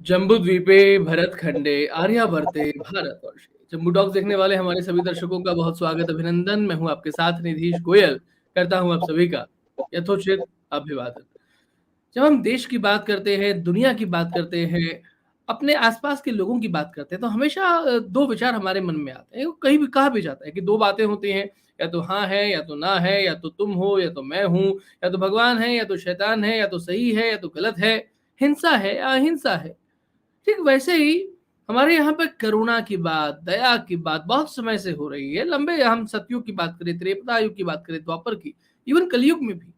जम्बूद्वीपे भरतखंडे आर्यावर्ते भारतवर्षे। जम्बू टॉक्स देखने वाले हमारे सभी दर्शकों का बहुत स्वागत, अभिनंदन। मैं हूं आपके साथ निधीश गोयल, करता हूं आप सभी का यथोचित अभिवादन। जब हम देश की बात करते हैं, दुनिया की बात करते हैं, अपने आसपास के लोगों की बात करते हैं, तो हमेशा दो विचार हमारे मन में आते हैं। कहीं भी कहा भी जाता है कि दो बातें होती हैं, या तो हाँ है या तो ना है, या तो तुम हो या तो मैं हूं, या तो भगवान है या तो शैतान है, या तो सही है या तो गलत है, हिंसा है या अहिंसा है। ठीक वैसे ही हमारे यहाँ पे करुणा की बात, दया की बात बहुत समय से हो रही है। लंबे हम सतयुग की बात करें, त्रेपता युग की बात करें, द्वापर की, इवन कलयुग में भी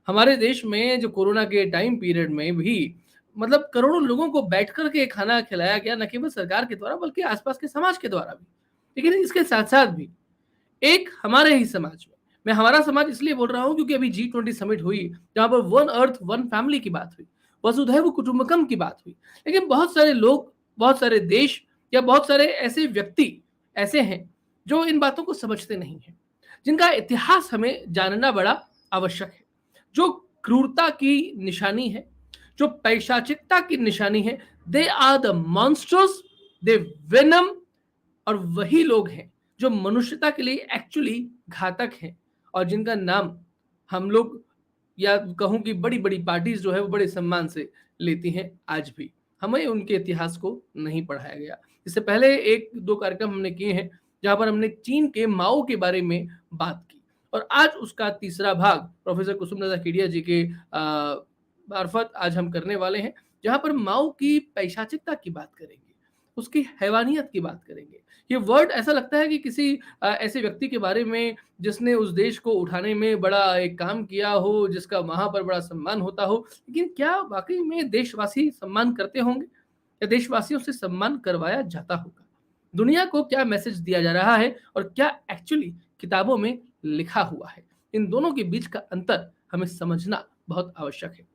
हमारे देश में जो कोरोना के टाइम पीरियड में भी मतलब करोड़ों लोगों को बैठ कर के खाना खिलाया गया, न केवल सरकार के द्वारा बल्कि आसपास के समाज के द्वारा भी। लेकिन इसके साथ साथ भी एक हमारे ही समाज में, मैं हमारा समाज इसलिए बोल रहा हूं क्योंकि अभी G20 समिट हुई, जहां पर वन अर्थ वन फैमिली की बात हुई, वसुधैव कुटुंबकम की बात हुई। लेकिन बहुत सारे लोग, बहुत सारे देश या बहुत सारे ऐसे व्यक्ति ऐसे हैं जो इन बातों को समझते नहीं हैं, जिनका इतिहास हमें जानना बड़ा आवश्यक है। जो क्रूरता की निशानी है, जो पैशाचिकता की निशानी है, they are the monsters, they venom. और वही लोग हैं जो मनुष्यता के लिए एक्चुअली घातक हैं, और जिनका नाम हम लोग या कहूं कि बड़ी बड़ी पार्टीज जो है वो बड़े सम्मान से लेती हैं। आज भी हमें उनके इतिहास को नहीं पढ़ाया गया। इससे पहले एक दो कार्यक्रम हमने किए हैं जहां पर हमने चीन के माओ के बारे में बात की, और आज उसका तीसरा भाग प्रोफेसर कुसुमलता केडिया जी के मार्फत आज हम करने वाले हैं, जहां पर माओ की पैशाचिकता की बात करेंगे, उसकी हैवानियत की बात करेंगे। ये वर्ड ऐसा लगता है कि किसी ऐसे व्यक्ति के बारे में जिसने उस देश को उठाने में बड़ा एक काम किया हो, जिसका वहां पर बड़ा सम्मान होता हो। लेकिन क्या वाकई में देशवासी सम्मान करते होंगे, या देशवासियों से सम्मान करवाया जाता होगा? दुनिया को क्या मैसेज दिया जा रहा है और क्या एक्चुअली किताबों में लिखा हुआ है, इन दोनों के बीच का अंतर हमें समझना बहुत आवश्यक है।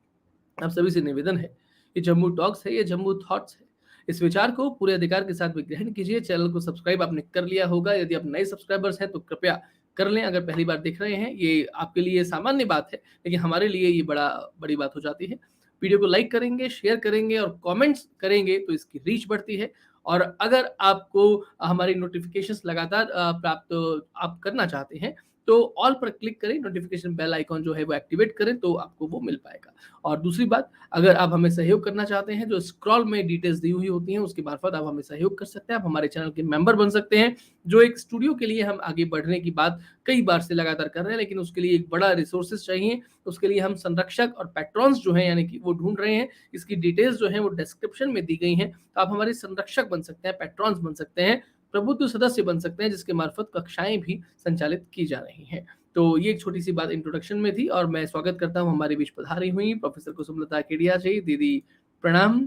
आप सभी से निवेदन है, ये जम्मू टॉक्स है, ये जम्मू थॉट्स है। इस विचार को पूरे अधिकार के साथ ग्रहण कीजिए। चैनल को सब्सक्राइब आपने कर लिया होगा, यदि आप नए सब्सक्राइबर्स हैं तो कृपया कर लें। अगर पहली बार देख रहे हैं, ये आपके लिए सामान्य बात है, लेकिन हमारे लिए ये बड़ी बात हो जाती है। वीडियो को लाइक करेंगे, शेयर करेंगे और कमेंट्स करेंगे तो इसकी रीच बढ़ती है। और अगर आपको हमारी नोटिफिकेशंस लगातार प्राप्त आप करना चाहते हैं, तो ऑल पर क्लिक करें, नोटिफिकेशन बेल आइकॉन जो है वो एक्टिवेट करें, तो आपको वो मिल पाएगा। और दूसरी बात, अगर आप हमें सहयोग करना चाहते हैं, जो स्क्रॉल में डिटेल्स दी हुई होती हैं उसके मार्फत आप हमें सहयोग कर सकते हैं। आप हमारे चैनल के मेंबर बन सकते हैं, जो एक स्टूडियो के लिए हम आगे बढ़ने की बात कई बार से लगातार कर रहे हैं, लेकिन उसके लिए एक बड़ा रिसोर्सेज चाहिए। उसके लिए हम संरक्षक और पैट्रॉन्स जो हैं यानी कि वो ढूंढ रहे हैं। इसकी डिटेल्स जो है वो डिस्क्रिप्शन में दी गई हैं, तो आप हमारे संरक्षक बन सकते हैं, पैट्रॉन्स बन सकते हैं, प्रबुद्ध सदस्य बन सकते हैं, जिसके मार्फत कक्षाएं भी संचालित की जा रही हैं। तो ये एक छोटी सी बात इंट्रोडक्शन में थी, और मैं स्वागत करता हूँ हमारे बीच पधारी हुई प्रोफेसर कुसुमलता केडिया जी। दीदी प्रणाम,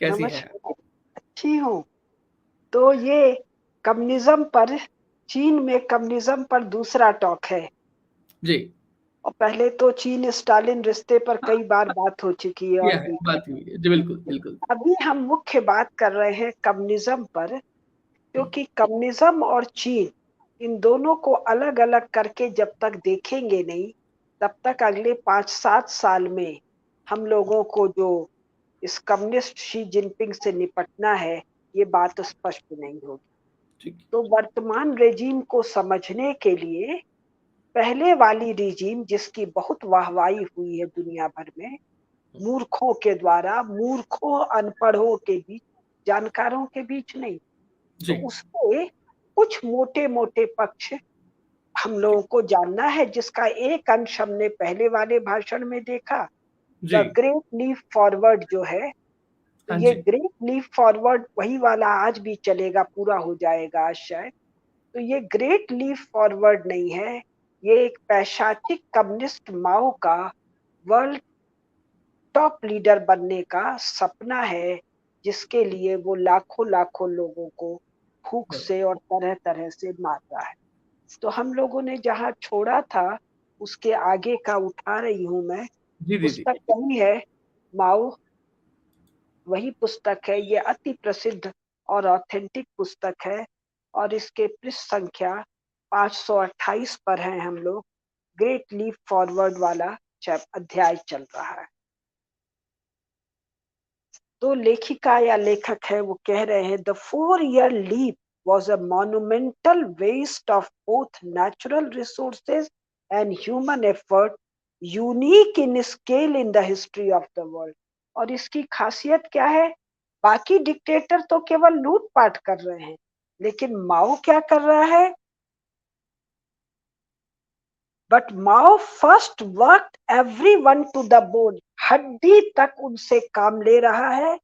कैसी हैं? नमस्कार। अच्छी हूँ। तो ये कम्युनिज्म पर, चीन में कम्युनिज्म पर दूसरा टॉक है। जी। और पहले तो चीन स्टालिन रिश्ते पर हाँ, कई बार बात हो चुकी है और यह है भी। बात हुई है जी, बिल्कुल बिल्कुल। अभी हम मुख्य बात कर रहे हैं कम्युनिज्म पर, क्योंकि कम्युनिज्म और चीन, इन दोनों को अलग अलग करके जब तक देखेंगे नहीं, तब तक अगले 5-7 साल में हम लोगों को जो इस कम्युनिस्ट शी जिनपिंग से निपटना है, ये बात स्पष्ट नहीं होगी। ठीक। तो वर्तमान रेजीम को समझने के लिए पहले वाली रेजीम, जिसकी बहुत वाहवाही हुई है दुनिया भर में, मूर्खों के द्वारा, मूर्खों अनपढ़ों के बीच, जानकारों के बीच नहीं, तो जी उसके कुछ मोटे मोटे पक्ष हम लोगों को जानना है, जिसका एक अंश हमने पहले वाले भाषण में देखा। जी। द ग्रेट लीप फॉरवर्ड जो है, तो हाँ ये जी। ग्रेट लीप फॉरवर्ड वही वाला आज भी चलेगा, पूरा हो जाएगा आज शायद। तो ये ग्रेट लीप फॉरवर्ड नहीं है, ये एक पैशाचिक कम्युनिस्ट माओ का वर्ल्ड टॉप लीडर बनने का सपना है, जिसके लिए वो लाखों लाखों लोगों को भूख से और तरह तरह से मार रहा है। तो हम लोगों ने जहाँ छोड़ा था, उसके आगे का उठा रही हूँ मैं। जी दीदी। पुस्तक वही है, माओ वही पुस्तक है। ये अति प्रसिद्ध और ऑथेंटिक पुस्तक है और इसके पृष्ठ संख्या 528 पर हैं हम लोग। ग्रेट लीप फॉरवर्ड वाला अध्याय चल रहा है। तो लेखिका या लेखक है वो कह रहे हैं, the 4 year leap was a monumental waste of both natural resources and human effort, unique in scale in the history of the world। और इसकी खासियत क्या है? बाकी डिक्टेटर तो केवल लूटपाट कर रहे हैं, लेकिन माओ क्या कर रहा है? But Mao first work everyone to the bone, हड्डी तक उनसे काम ले रहा है।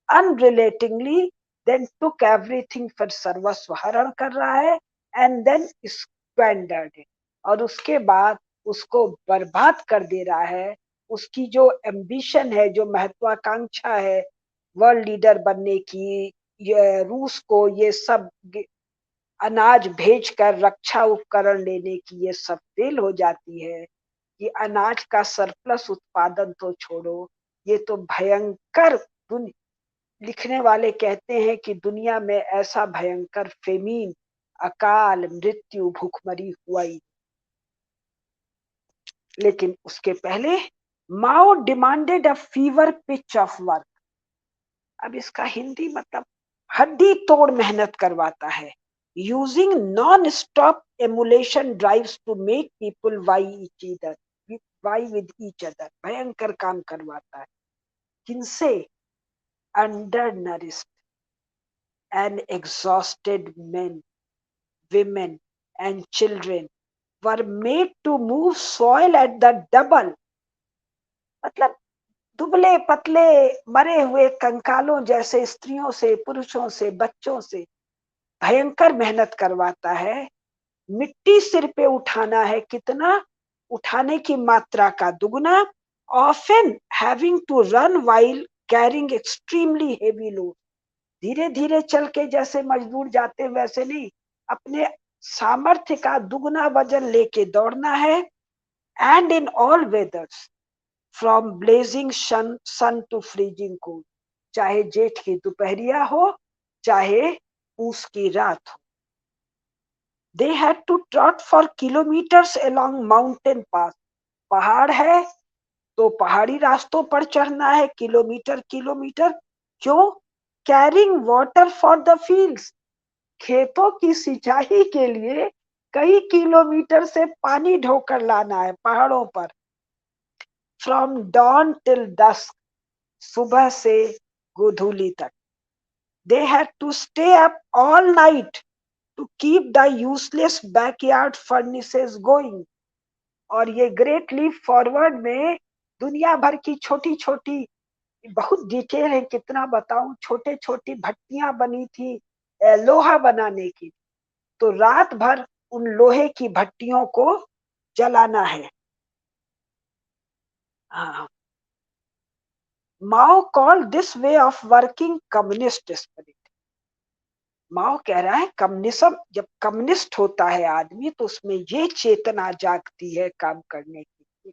अनरिलेटिंगली देन टुक एवरीथिंग, फिर सर्वस्व हरण कर रहा है एंड देन स्क्वेंडर्ड इट, और उसके बाद उसको बर्बाद कर दे रहा है। उसकी जो एम्बिशन है, जो महत्वाकांक्षा है वर्ल्ड लीडर बनने की, ये रूस को ये सब अनाज भेजकर रक्षा उपकरण लेने की, ये सब फेल हो जाती है। ये अनाज का सरप्लस उत्पादन तो छोड़ो, ये तो भयंकर लिखने वाले कहते हैं कि दुनिया में ऐसा भयंकर फेमीन, अकाल मृत्यु भूखमरी हुआ ही। लेकिन उसके पहले Mao demanded a fever pitch of work. अब इसका हिंदी मतलब हड्डी तोड़ मेहनत करवाता है। Using non stop emulation drives to make people vie with each other, भयंकर काम करवाता है। किनसे? Undernourished and exhausted men, women and children were made to move soil at the double। मतलब दुबले पतले मरे हुए कंकालों जैसे स्त्रियों से, पुरुषों से, बच्चों से भयंकर मेहनत करवाता है। मिट्टी सिर पे उठाना है, कितना? उठाने की मात्रा का दुगना। Often having to run while carrying extremely heavy load, धीरे धीरे चल के जैसे मजदूर जाते वैसे नहीं, अपने सामर्थ्य का दुगना वजन लेके दौड़ना है। And in all weathers, from blazing sun to freezing cold, चाहे जेठ की दोपहरिया हो, चाहे पूस की रात हो। They had to trot for kilometres along mountain pass, पहाड़ है तो पहाड़ी रास्तों पर चढ़ना है, किलोमीटर किलोमीटर। क्यों? Carrying water for the fields, खेतों की सिंचाई के लिए कई किलोमीटर से पानी ढोकर लाना है पहाड़ों पर। फ्रॉम डॉन टिल डस्क, सुबह से गोधूली तक। They had to stay up all night to keep the useless backyard furnaces going. और ये ग्रेट लीप फॉरवर्ड में दुनिया भर की छोटी छोटी, बहुत डिटेल है, कितना बताऊं, छोटे छोटी भट्टियां बनी थी लोहा बनाने की। तो रात भर उन लोहे की भट्टियों को जलाना है। हाँ, Mao call this way of working communist spirit. Mao कह रहा है कम्युनिज्म, जब कम्युनिस्ट होता है आदमी तो उसमें ये चेतना जागती है काम करने की।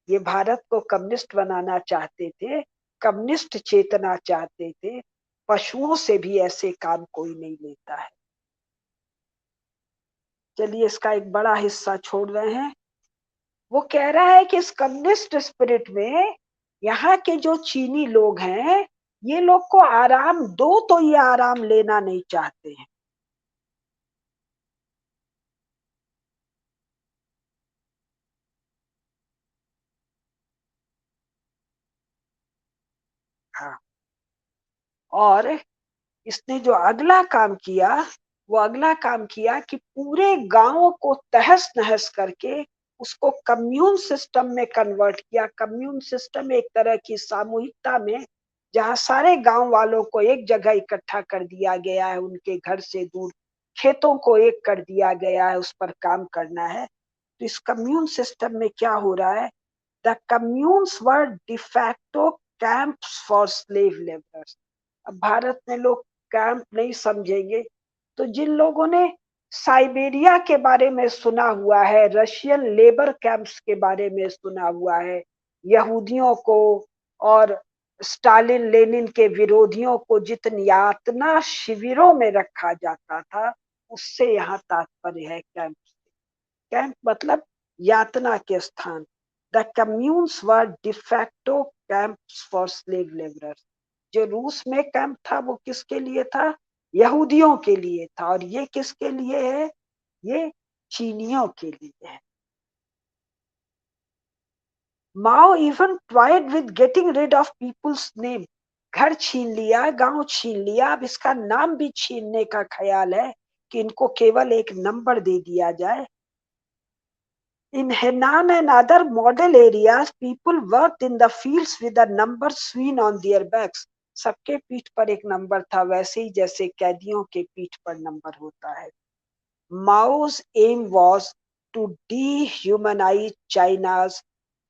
ये भारत को कम्युनिस्ट बनाना चाहते थे, कम्युनिस्ट चेतना चाहते थे। पशुओं से भी ऐसे काम कोई नहीं लेता है। चलिए इसका एक बड़ा हिस्सा छोड़ रहे हैं। वो कह रहा है कि इस कम्युनिस्ट स्पिरिट में यहाँ के जो चीनी लोग हैं, ये लोग को आराम दो तो ये आराम लेना नहीं चाहते हैं। हाँ, और इसने जो अगला काम किया, वो अगला काम किया कि पूरे गांव को तहस नहस करके उसको कम्यून सिस्टम में कन्वर्ट किया। कम्यून सिस्टम एक तरह की सामूहिकता में, जहां सारे गांव वालों को एक जगह इकट्ठा कर दिया गया है, उनके घर से दूर, खेतों को एक कर दिया गया है, उस पर काम करना है। तो इस कम्यून सिस्टम में क्या हो रहा है? The communes were de facto camps for slave labourers. अब भारत में लोग कैंप नहीं समझेंगे, तो जिन लोगों ने साइबेरिया के बारे में सुना हुआ है, रशियन लेबर कैंप्स के बारे में सुना हुआ है, यहूदियों को और स्टालिन लेनिन के विरोधियों को जितनी यातना शिविरों में रखा जाता था, उससे यहाँ तात्पर्य है कैंप। कैंप मतलब यातना के स्थान। The communes were de facto camps for slave labourers. जो रूस में कैंप था वो किसके लिए था? यहूदियों के लिए था। और ये किसके लिए है? ये चीनियों के लिए है। Mao even tried with getting rid of people's name. घर छीन लिया, गांव छीन लिया, अब इसका नाम भी छीनने का ख्याल है कि इनको केवल एक नंबर दे दिया जाए। In Henan and other model areas, people worked in the fields with a number seen on their backs. सबके पीठ पर एक नंबर था, वैसे ही जैसे कैदियों के पीठ पर नंबर होता है। Mao's aim was to dehumanize China's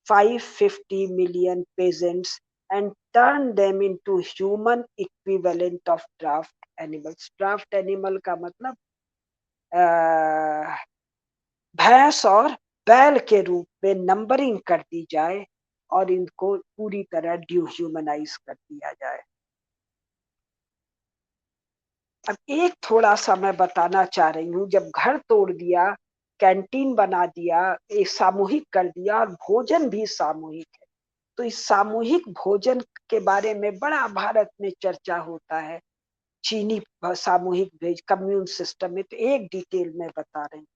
550 million peasants and turn them into human equivalent of draft animals. Draft animal का मतलब भैंस और बैल के रूप में नंबरिंग कर दी जाए और इनको पूरी तरह डिह्यूमनाइज कर दिया जाए। अब एक थोड़ा सा मैं बताना चाह रही हूँ, जब घर तोड़ दिया, कैंटीन बना दिया, एक सामूहिक कर दिया और भोजन भी सामूहिक है, तो इस सामूहिक भोजन के बारे में बड़ा भारत में चर्चा होता है। चीनी सामूहिक भेज कम्यून सिस्टम में, तो एक डिटेल में बता रही हूँ।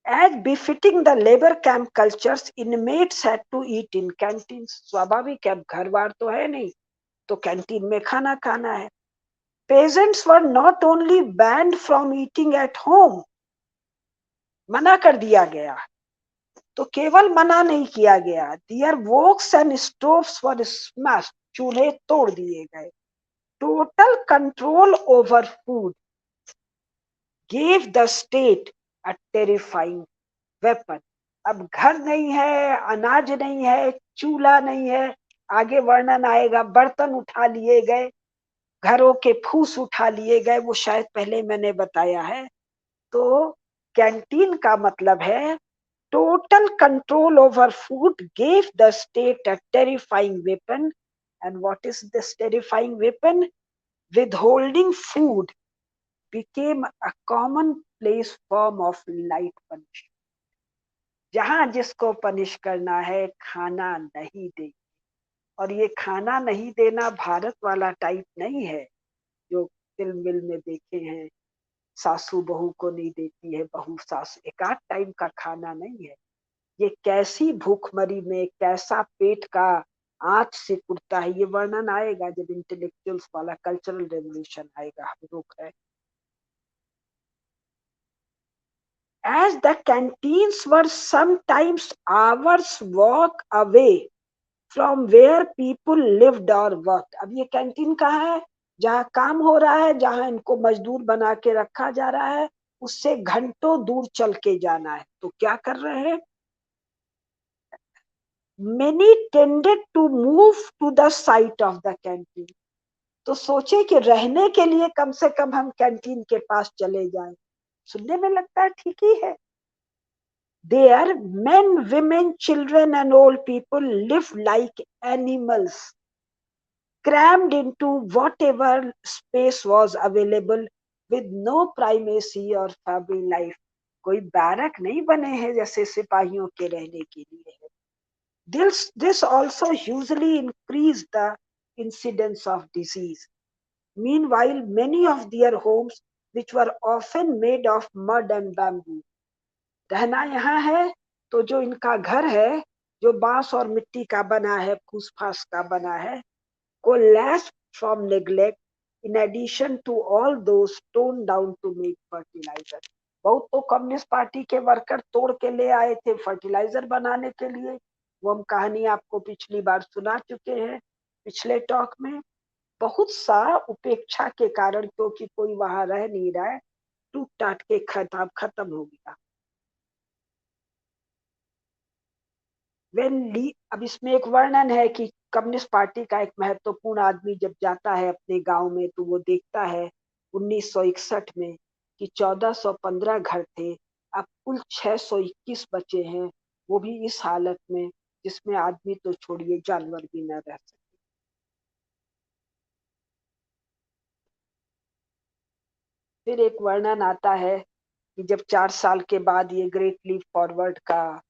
As befitting the labor camp cultures, inmates had to eat in canteens. स्वाभाविक है, घर बार तो है नहीं, तो कैंटीन में खाना खाना है। Peasants were not only banned from eating at home, मना कर दिया गया, तो केवल मना नहीं किया गया, their wokes and stoves were smashed, चूल्हे तोड़ दिए गए। Total control over food gave the state a terrifying weapon. अब घर नहीं है, अनाज नहीं है, चूल्हा नहीं है, आगे वर्णन आएगा, बर्तन उठा लिए गए, घरों के फूस उठा लिए गए, वो शायद पहले मैंने बताया है। तो कैंटीन का मतलब है total control over food gave the state a terrifying weapon. And what is this terrifying weapon? withholding food became a commonplace form of light punishment। जहां जिसको पनिश करना है, खाना नहीं दे। और ये खाना नहीं देना भारत वाला टाइप नहीं है जो फिल्म विल्म में देखे हैं, सासू बहू को नहीं देती है, बहू सासू, एक आध टाइम का खाना नहीं है। ये कैसी भूखमरी में कैसा पेट का आंच से कुड़ता है, ये वर्णन आएगा जब इंटेलेक्चुअल्स वाला कल्चरल रेवोल्यूशन आएगा। हम लोग है as the canteens were sometimes hours walk away from where people lived or worked। अब ये कैंटीन कहाँ है? जहाँ काम हो रहा है, जहाँ इनको मजदूर बना के रखा जा रहा है, उससे घंटों दूर चल के जाना है। तो क्या कर रहे हैं? Many tended to move to the site of the canteen। तो सोचे कि रहने के लिए कम से कम हम कैंटीन के पास चले जाएं। सुनने में लगता है ठीक ही है। There, men, women, children and old people live like animals, crammed into whatever space was available with no primacy or family life। कोई बैरक नहीं बने हैं जैसे सिपाहियों के रहने के लिए है। This also usually increased the incidence of disease। Meanwhile, many of their homes, which were often made of mud and bamboo, रहना यहाँ है तो जो इनका घर है, जो बांस और मिट्टी का बना है, फूस फास का बना है, collapsed from neglect in addition to all those torn down to make fertilizer। बहुत तो कम्युनिस्ट पार्टी के वर्कर तोड़ के ले आए थे फर्टिलाइजर बनाने के लिए। वो हम कहानी आपको पिछली बार सुना चुके हैं, पिछले टॉक में। बहुत सा उपेक्षा के कारण, क्योंकि कोई वहां रह नहीं रहा है, टूट टाट के खत्म हो गया। अब इसमें एक वर्णन है कि कम्युनिस्ट पार्टी का एक महत्वपूर्ण आदमी जब जाता है अपने गांव में, तो वो देखता है 1961 में कि 1415 घर थे, अब कुल 621 बचे हैं। वो भी इस हालत में जिसमें आदमी तो छोड़िए जानवर भी न रह सके। फिर एक वर्णन आता है कि जब 4 साल के बाद ये ग्रेट लीप फॉरवर्ड का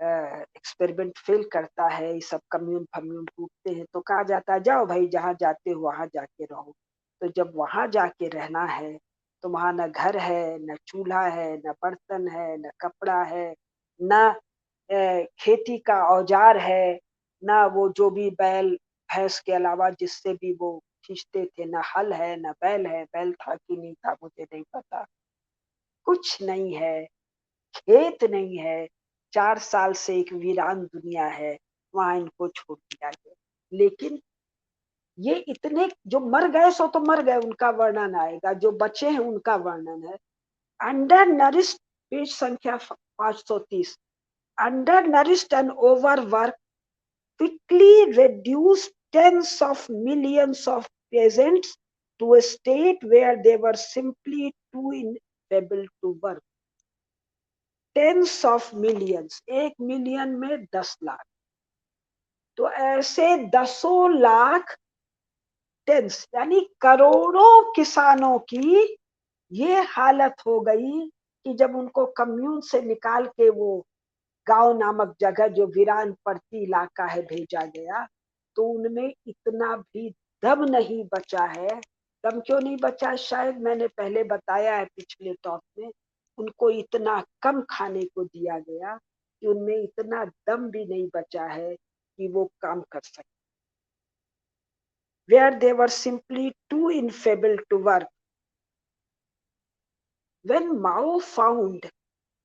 एक्सपेरिमेंट फेल करता है, ये सब कम्यून फम्यून टूटते हैं, तो कहा जाता है जाओ भाई जहाँ जाते हो वहां जाके रहो। तो जब वहां जाके रहना है तो वहां न घर है, न चूल्हा है, न बर्तन है, न कपड़ा है, न खेती का औजार है, न वो जो भी बैल भैंस के अलावा जिससे भी वो खींचते थे, न हल है, न बैल है, बैल था कि नहीं था मुझे नहीं पता, कुछ नहीं है, खेत नहीं है, 4 साल से एक वीरान दुनिया है, वहां इनको छोड़ दिया गया। लेकिन ये इतने जो मर गए सो तो मर गए, उनका वर्णन आएगा, जो बचे हैं उनका वर्णन है। अंडर नरिश्ड, पेज संख्या 530, under nourished and overwork quickly reduced tens of millions of peasants to a state where they were simply too incapable to work. Tens of millions, 1 million में 10 लाख, तो ऐसे दसों लाख टेंस यानी करोड़ों किसानों की ये हालत हो गई कि जब उनको कम्यून से निकाल के वो गांव नामक जगह जो वीरान पड़ती इलाका है भेजा गया, तो उनमें इतना भी दम नहीं बचा है। दम क्यों नहीं बचा? शायद मैंने पहले बताया है पिछले टॉक में, उनको इतना कम खाने को दिया गया कि उनमें इतना दम भी नहीं बचा है कि वो काम कर सके। Where they were simply too infable to work. When Mao found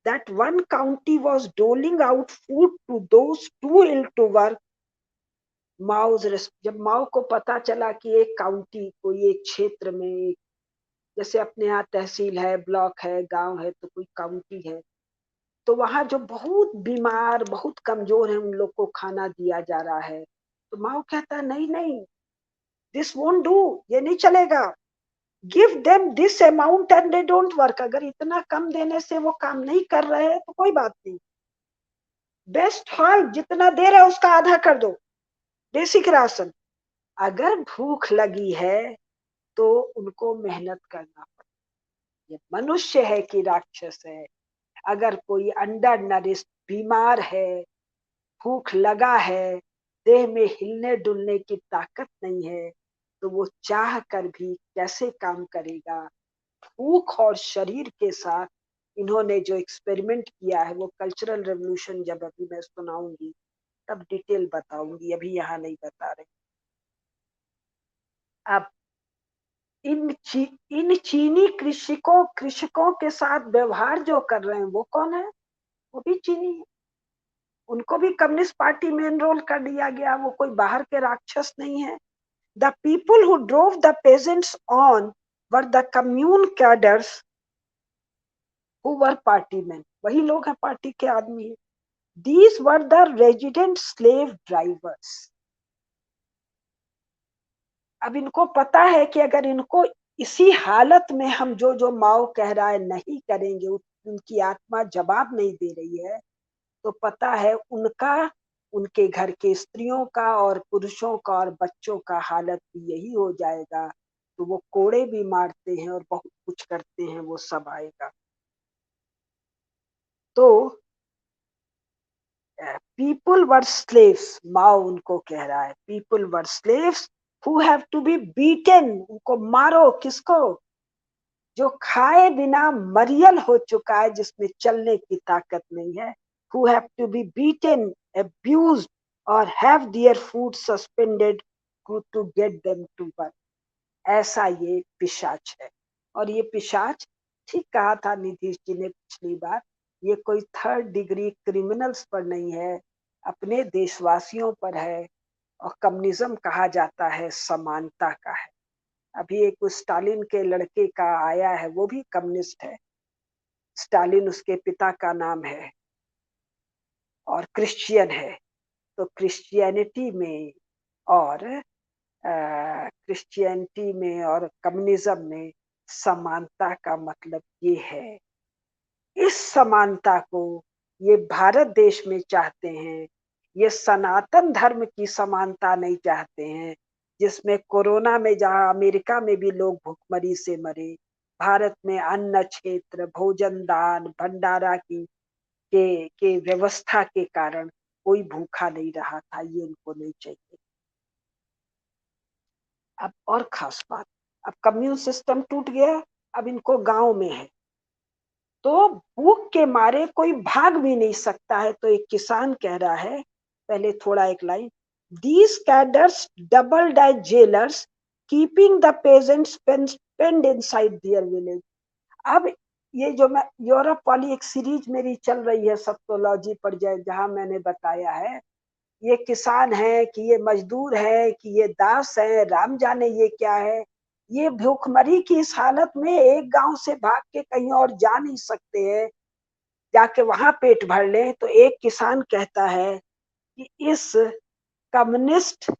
that one county was doling out food to those too ill to work, जब माओ को पता चला कि एक काउंटी, कोई एक क्षेत्र में, जैसे अपने यहाँ तहसील है, ब्लॉक है, गांव है, तो कोई काउंटी है, तो वहां जो बहुत बीमार बहुत कमजोर है उन लोग को खाना दिया जा रहा है, तो माओ कहता है नहीं नहीं, दिस वोंट डू, ये नहीं चलेगा, give them this amount and they don't work. अगर इतना कम देने से वो काम नहीं कर रहे हैं तो कोई बात नहीं, बेस्ट हाल जितना दे रहे उसका आधा कर दो, बेसिक राशन। अगर भूख लगी है तो उनको मेहनत करना पड़े। ये मनुष्य है कि राक्षस है? अगर कोई अंडर नरिश्ड बीमार है, भूख लगा है, देह में हिलने डुलने की ताकत नहीं है, तो वो चाह कर भी कैसे काम करेगा? भूख और शरीर के साथ इन्होंने जो एक्सपेरिमेंट किया है, वो कल्चरल रेवोल्यूशन जब अभी मैं सुनाऊंगी तब डिटेल बताऊंगी, अभी यहाँ नहीं बता रही। अब इन चीनी कृषकों के साथ व्यवहार जो कर रहे हैं वो कौन है? वो भी चीनी है। उनको भी कम्युनिस्ट पार्टी में एनरोल कर दिया गया, वो कोई बाहर के राक्षस नहीं है। The people who drove the pageants on were the commune cadres who were party man, वही लोग हैं पार्टी के आदमी है। These were the resident slave drivers. अब इनको पता है कि अगर इनको इसी हालत में हम जो जो माओ कह रहा है नहीं करेंगे, उनकी आत्मा जवाब नहीं दे रही है, तो पता है उनका, उनके घर के स्त्रियों का और पुरुषों का और बच्चों का हालत भी यही हो जाएगा। तो वो कोड़े भी मारते हैं और बहुत कुछ करते हैं, वो सब आएगा। तो पीपल वर स्लेव्स, माओ उनको कह रहा है, people were slaves who have to be beaten, उनको मारो। किसको? जो खाए बिना मरियल हो चुका है, जिसमें चलने की ताकत नहीं है, who have to be beaten, abused or have their food suspended to get them to work। ऐसा ये पिशाच है। और ये पिशाच, ठीक कहा था नीतीश जी ने पिछली बार, ये कोई 3rd डिग्री क्रिमिनल्स पर नहीं है, अपने देशवासियों पर है। और कम्युनिज्म कहा जाता है समानता का है। अभी एक स्टालिन के लड़के का आया है, वो भी कम्युनिस्ट है, स्टालिन उसके पिता का नाम है, और क्रिश्चियन है। तो क्रिश्चियनिटी में और क्रिश्चियनिटी में और कम्युनिज्म में समानता का मतलब ये है। इस समानता को ये भारत देश में चाहते हैं, ये सनातन धर्म की समानता नहीं चाहते हैं, जिसमें कोरोना में जहाँ अमेरिका में भी लोग भुखमरी से मरे, भारत में अन्न क्षेत्र, भोजन दान, भंडारा के व्यवस्था के कारण कोई भूखा नहीं रहा था, ये इनको नहीं चाहिए। अब और खास बात, अब कम्यून सिस्टम टूट गया, अब इनको गाँव में है, तो भूख के मारे कोई भाग भी नहीं सकता है। तो एक किसान कह रहा है, पहले थोड़ा एक line, these cadres doubled as jailers keeping the peasants penned inside their village. अब ये जो मैं यूरोप वाली एक सीरीज मेरी चल रही है सप्तोलॉजी पर, जहां मैंने बताया है, ये किसान है कि ये मजदूर है कि ये दास है, राम जाने ये क्या है। ये भूखमरी की इस हालत में एक गांव से भाग के कहीं और जा नहीं सकते हैं, जाके वहां पेट भर ले। तो एक किसान कहता है कि इस कम्युनिस्ट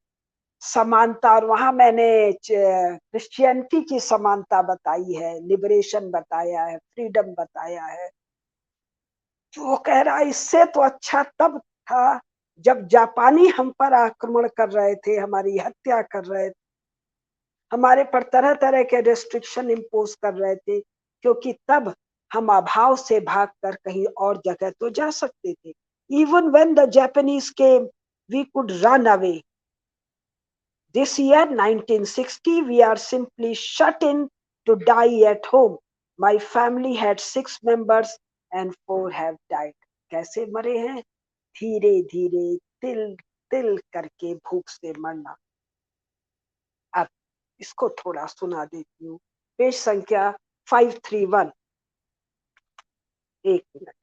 समानता, और वहां मैंने क्रिश्चियनिटी की समानता बताई है, लिबरेशन बताया है, फ्रीडम बताया है। तो वो कह रहा है इससे तो अच्छा तब था जब जापानी हम पर आक्रमण कर रहे थे, हमारी हत्या कर रहे थे, हमारे पर तरह तरह के रेस्ट्रिक्शन इम्पोज कर रहे थे, क्योंकि तब हम अभाव से भागकर कहीं और जगह तो जा सकते थे। Even when the Japanese came we could run away. This year 1960 we are simply shut in to die at home. My family had 6 members and 4 have died. कैसे मरे हैं? धीरे धीरे, तिल तिल करके भूख से मरना। अब इसको थोड़ा सुना देती हूँ। पेज संख्या 531। एक minute.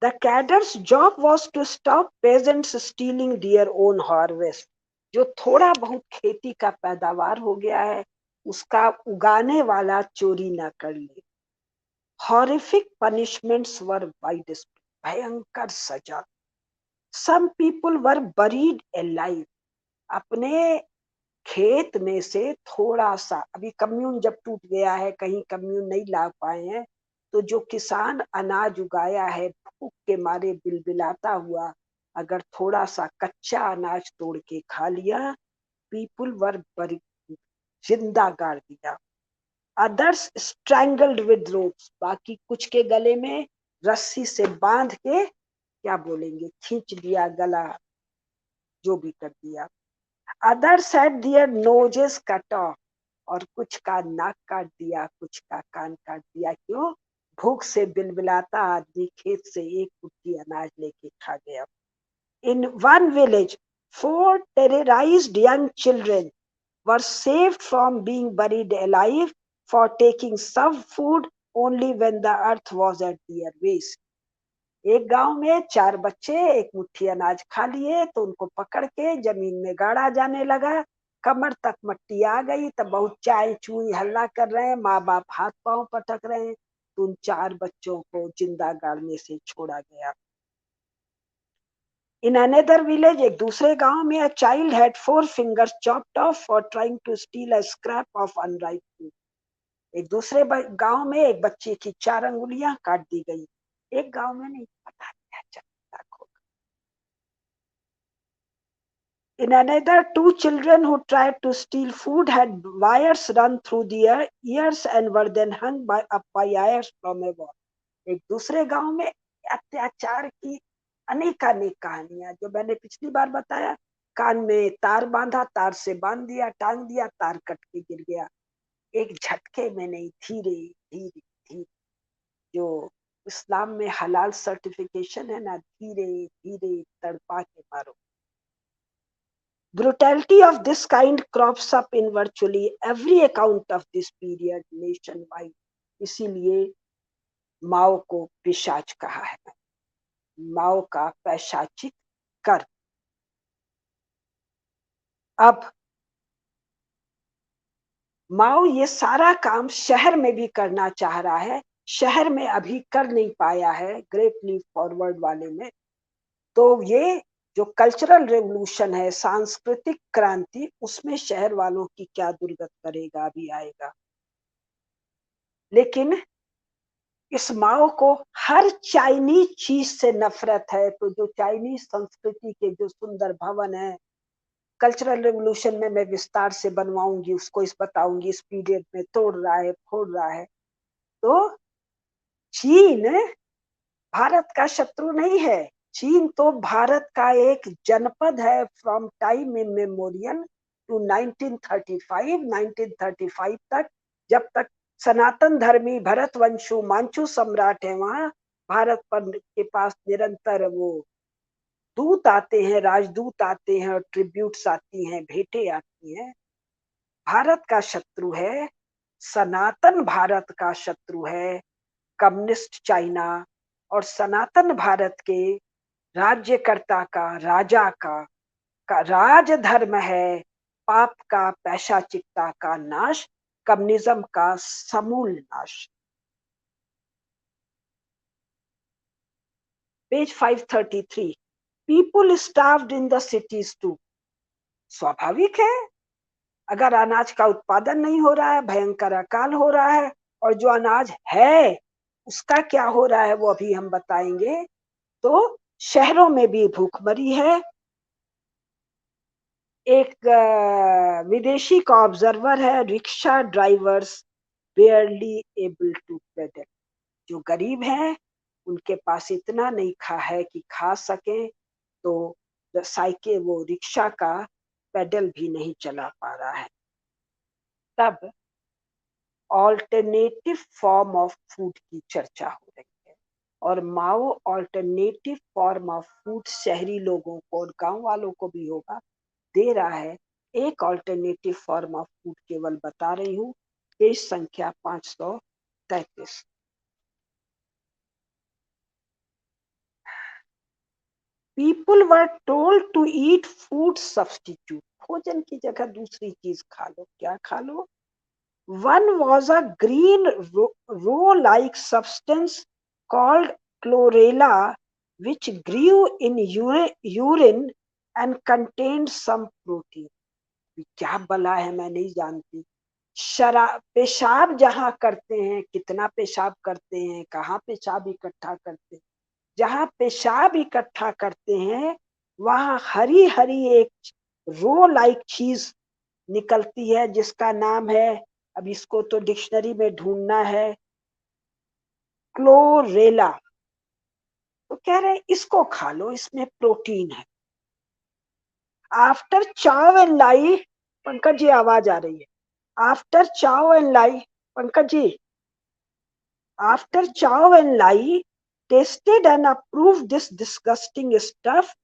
The cadre's job was to stop peasants stealing their own harvest. जो थोड़ा बहुत खेती का पैदावार हो गया है, उसका उगाने वाला चोरी ना कर ले। Horrific punishments were widespread. भयंकर सजा। Some people were buried alive. अपने खेत में से थोड़ा सा, अभी कम्यून जब टूट गया है, कहीं कम्यून नहीं ला पाए हैं, तो जो किसान अनाज उगाया है, भूख के मारे बिलबिलाता हुआ, अगर थोड़ा सा कच्चा अनाज तोड़ के खा लिया, पीपुल वर जिंदा गाड़ दिया। अदर्स स्ट्रैंगल्ड विद रोप्स, बाकी कुछ के गले में रस्सी से बांध के, क्या बोलेंगे, खींच दिया गला, जो भी कर दिया। Others had their noses cut off, और कुछ का नाक काट दिया, कुछ का कान काट दिया। क्यों? भूख से बिलबिलाता आदमी खेत से एक मुट्ठी अनाज लेके खा गया। In one village, 4 terrorized young children were saved from being buried alive for taking some food only when the earth was at their waist. एक गांव में 4 बच्चे एक मुट्ठी अनाज खा लिए, तो उनको पकड़ के जमीन में गाड़ा जाने लगा। कमर तक मट्टी आ गई, तब बहुत चाय चुई हल्ला कर रहे हैं, माँ बाप हाथ पांव पटक रहे हैं, तो उन 4 बच्चों को जिंदा गाड़ने से छोड़ा गया। इन अनदर विलेज, एक दूसरे गांव में, a child had 4 fingers chopped off for trying to steal a scrap of unripe fruit. एक दूसरे गांव में एक बच्चे की 4 अंगुलियां काट दी गई। एक गांव में नहीं, पता नहीं चलता। In another, 2 children who tried to steal food had wires run through their ears and were then hung up by wires from a wall. एक दूसरे गांव में अत्याचार की अनेकानेक कहानियां, जो मैंने पिछली बार बताया। कान में तार बांधा, तार से बांध दिया, टांग दिया, तार कट के गिर गया। एक झटके में नहीं, धीरे धीरे धीरे। जो इस्लाम में हलाल सर्टिफिकेशन है ना, धीरे धीरे तड़पा के मारो। Brutality of this kind crops up in virtually every account of this period nationwide. इसीलिए माओ को पिशाच कहा है, माओ का पैशाचिक कर। अब माओ ये सारा काम शहर में भी करना चाह रहा है, शहर में अभी कर नहीं पाया है, ग्रेट लीप फॉरवर्ड वाले में। तो ये जो कल्चरल रेवोल्यूशन है, सांस्कृतिक क्रांति, उसमें शहर वालों की क्या दुर्गत करेगा, अभी आएगा। लेकिन इस माओ को हर चाइनीज चीज से नफरत है। तो जो चाइनीज संस्कृति के जो सुंदर भवन है, कल्चरल रेवोल्यूशन में मैं विस्तार से बनवाऊंगी, उसको इस बताऊंगी, इस पीरियड में तोड़ रहा है, फोड़ रहा है। तो चीन भारत का शत्रु नहीं है। चीन तो भारत का एक जनपद है फ्रॉम टाइम इमेमोरियल टू 1935 तक, जब तक सनातन धर्मी भरतवंशु मांचू सम्राट है, वहां भारत पर के पास निरंतर वो दूत आते हैं, राजदूत आते हैं, और ट्रिब्यूट्स आती हैं, भेंटें आती हैं। भारत का शत्रु है, सनातन भारत का शत्रु है कम्युनिस्ट चाइना, और सनातन भारत के राज्यकर्ता का, राजा का राजधर्म है पाप का, पैशाचिकता का नाश, कम्युनिज्म का समूल नाश। Page 533, people starved in the cities too. स्वाभाविक है, अगर अनाज का उत्पादन नहीं हो रहा है, भयंकर अकाल हो रहा है, और जो अनाज है उसका क्या हो रहा है वो अभी हम बताएंगे। तो शहरों में भी भूखमरी है। एक विदेशी का ऑब्जर्वर है, rickshaw drivers barely able to pedal. जो गरीब हैं उनके पास इतना नहीं है कि खा सके, तो साइकिल वो रिक्शा का पेडल भी नहीं चला पा रहा है। तब ऑल्टरनेटिव फॉर्म ऑफ फूड की चर्चा हो रही है, और माओ ऑल्टरनेटिव फॉर्म ऑफ फूड शहरी लोगों को और गांव वालों को भी होगा, दे रहा है। एक ऑल्टरनेटिव फॉर्म ऑफ फूड केवल बता रही हूँ, पेज संख्या 533। People were told to eat food substitute. भोजन की जगह दूसरी चीज खा लो। क्या खा लो? One was a green roe-like substance called chlorella, which grew in urine and contained some protein. क्या बला है मैं नहीं जानती। पेशाब जहां करते हैं, कितना पेशाब करते हैं, कहाँ पेशाब इकट्ठा करते हैं, जहां पेशाब इकट्ठा करते हैं वहां हरी हरी एक रो लाइक चीज निकलती है, जिसका नाम है, अब इसको तो डिक्शनरी में ढूंढना है, क्लोरेला। तो कह रहे हैं इसको खा लो, इसमें प्रोटीन है। आफ्टर चाव एंड लाई, पंकज जी आवाज आ रही है, आफ्टर चाव एंड लाई, पंकज जी, आफ्टर चाव एंड लाई tasted and approved this disgusting stuff,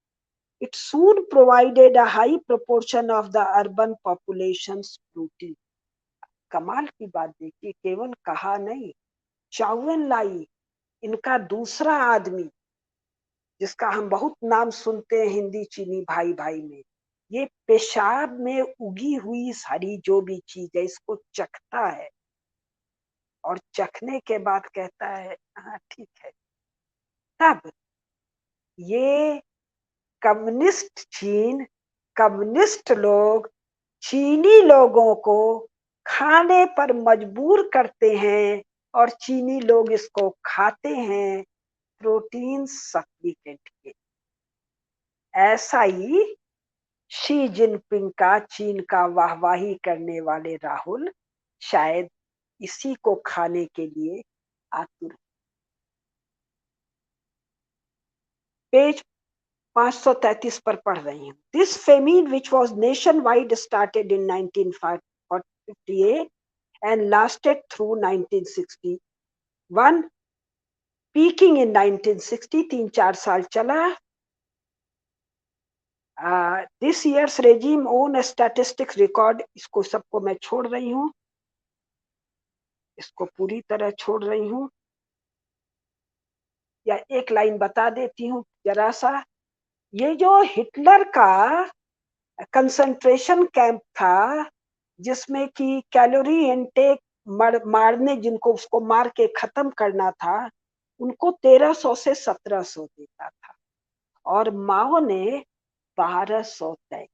it soon provided a high proportion of the urban population's protein. कमाल की बात देखिए, केवल कहा नहीं, चाउन लाई, इनका दूसरा आदमी जिसका हम बहुत नाम सुनते हैं हिंदी चीनी भाई भाई में, ये पेशाब में उगी हुई सारी जो भी चीज है इसको चखता है, और चखने के बाद कहता है हाँ ठीक है। तब ये कम्युनिस्ट चीन, कम्युनिस्ट लोग चीनी लोगों को खाने पर मजबूर करते हैं, और चीनी लोग इसको खाते हैं प्रोटीन सप्लीमेंट के। ऐसा ही शी जिनपिंग का चीन का वाहवाही करने वाले राहुल शायद इसी को खाने के लिए आतुर। पेज 533 पर पढ़ रही हूँ। This famine which was nationwide started in 1958 and lasted through 1961, peaking in 1960, 3-4 साल चला। This years regime own statistics record, इसको सबको मैं छोड़ रही हूँ, इसको पूरी तरह छोड़ रही हूँ, या एक लाइन बता देती हूँ जरा सा। ये जो हिटलर का कंसंट्रेशन कैंप था, जिसमें कि कैलोरी इनटेक मारने, जिनको उसको मार के खत्म करना था, उनको 1300 से 1700 देता था, और माओ ने 1200 तय।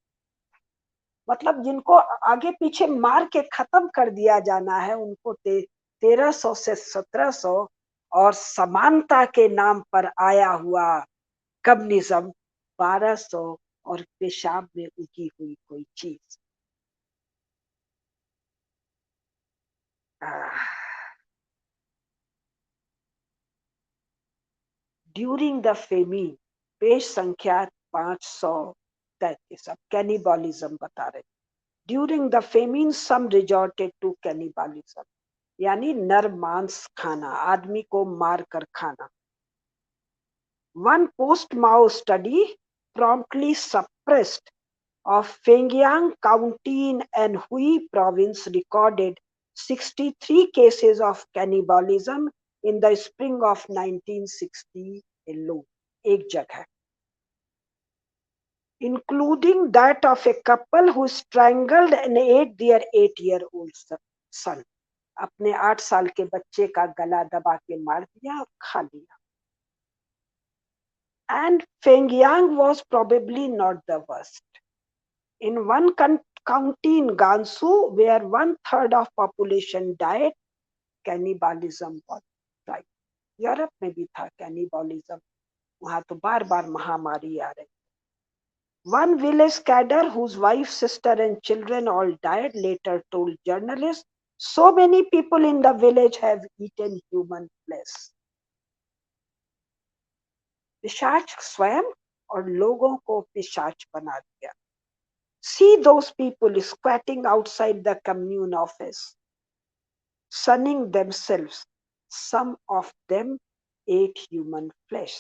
मतलब जिनको आगे पीछे मार के खत्म कर दिया जाना है उनको 1300 से 1700 और समानता के नाम पर आया हुआ कम्युनिज्म 1200 और पेशाब में उगी हुई कोई चीज। ड्यूरिंग द फेमीन, पेज संख्या 533, अब कैनिबॉलिज्म बता रहे। During the famine some resorted to cannibalism, यानी नर मांस खाना, आदमी को मार कर खाना। One post-Mao study promptly suppressed of Fengyang County in Anhui province recorded 63 cases of cannibalism in the spring of 1960 alone, एक जगह, including that of a couple who strangled and ate their 8-year-old son. अपने 8 साल के बच्चे का गला दबा के मार दिया और खा लिया। And Fengyang was probably not the worst. In one county in Gansu, where 1/3 of population died, cannibalism was right. Europe में भी था cannibalism. वहां तो बार बार महामारी आ रही। One village cadre whose wife, sister and children all died later told journalists, so many people in the village have eaten human flesh. पिशाच स्वयं और लोगों को पिशाच बना दिया। See those people squatting outside the commune office, sunning themselves. Some of them ate human flesh.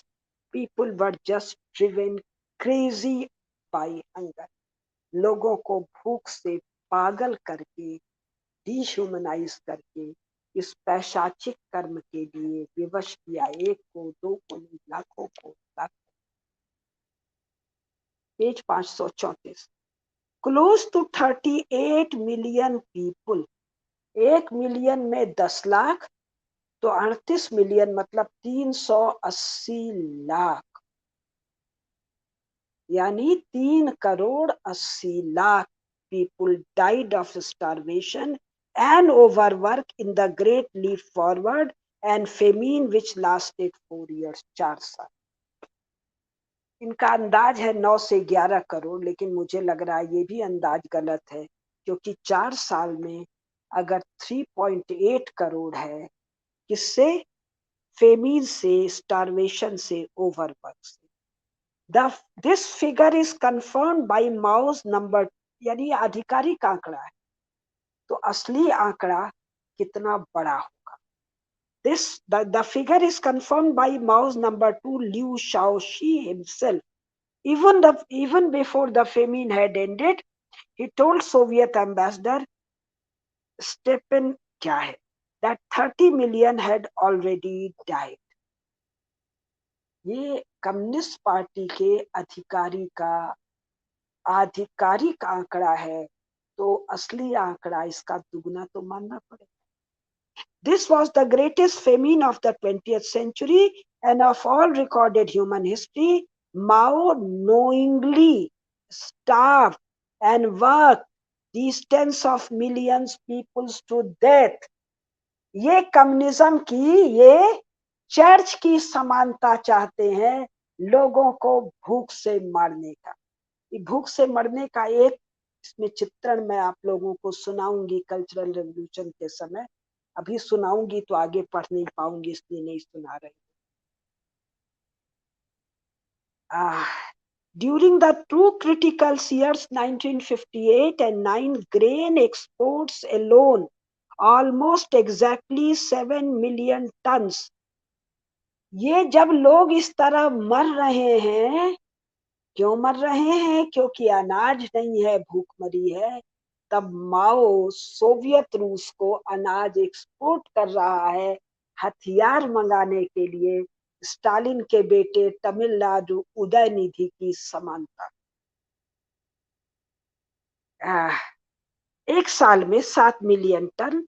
People were just driven crazy by hunger. लोगों को भूख से पागल करके, डिह्यूमनाइज करके इस पैशाचिक कर्म के लिए विवश किया, एक को, दो को नहीं, लाखों को, लाखों। Page 534, close to 38 million people, 1 million में 10 लाख, तो 38 मिलियन मतलब 380 लाख, यानी 3 crore 80 lakh people died of starvation and overwork in the Great Leap Forward and famine which lasted 4 years, 4 साल। इनका अंदाज है 9 से 11 करोड़, लेकिन मुझे लग रहा है ये भी अंदाज गलत है, क्योंकि 4 साल में अगर 3.8 करोड़ है, किससे? फेमीन से, स्टारवेशन से, ओवरवर्क से। This figure is confirmed by Mao's number, यानी आधिकारिक आंकड़ा है, तो असली आंकड़ा कितना बड़ा होगा? The figure is confirmed by Mao's number 2 Liu Shaoxi himself. Even before the famine had ended, he told Soviet ambassador Stepan क्या है, that 30 million had already died. ये कम्युनिस्ट पार्टी के अधिकारी का आधिकारिक आंकड़ा है, तो असली आंकड़ा इसका दुगना तो मानना पड़ेगा। This was the greatest famine of the 20th century and of all recorded human history. Mao knowingly starved and worked these tens of millions people to death. ये कम्युनिज्म की, ये चर्च की समानता चाहते हैं, लोगों को भूख से मारने का। भूख से मरने का एक इसमें चित्रण मैं आप लोगों को सुनाऊंगी कल्चरल रेवोल्यूशन के समय। अभी सुनाऊंगी तो आगे पढ़ नहीं पाऊंगी, इसलिए नहीं सुना रही। During the two critical years 1958 and 9, grain exports alone almost exactly 7 million tons. ये जब लोग इस तरह मर रहे हैं, क्यों मर रहे हैं? क्योंकि अनाज नहीं है, भूखमरी है। तब माओ सोवियत रूस को अनाज एक्सपोर्ट कर रहा है हथियार मंगाने के लिए। स्टालिन के बेटे तमिलनाडु उदयनिधि की समानता। एक साल में 7 million ton,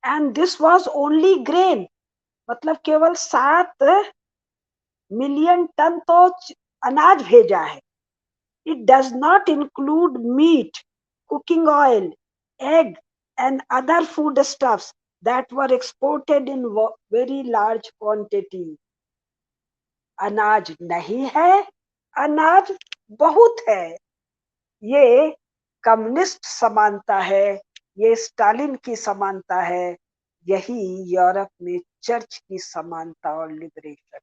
and this was only grain, मतलब केवल 7 मिलियन टन तो अनाज भेजा है। It does not include meat, cooking oil, egg and other foodstuffs that were exported in very large quantity. अनाज नहीं है, अनाज बहुत है। ये कम्युनिस्ट समानता है, ये स्टालिन की समानता है, यही यूरोप में चर्च की समानता और लिबरेशन।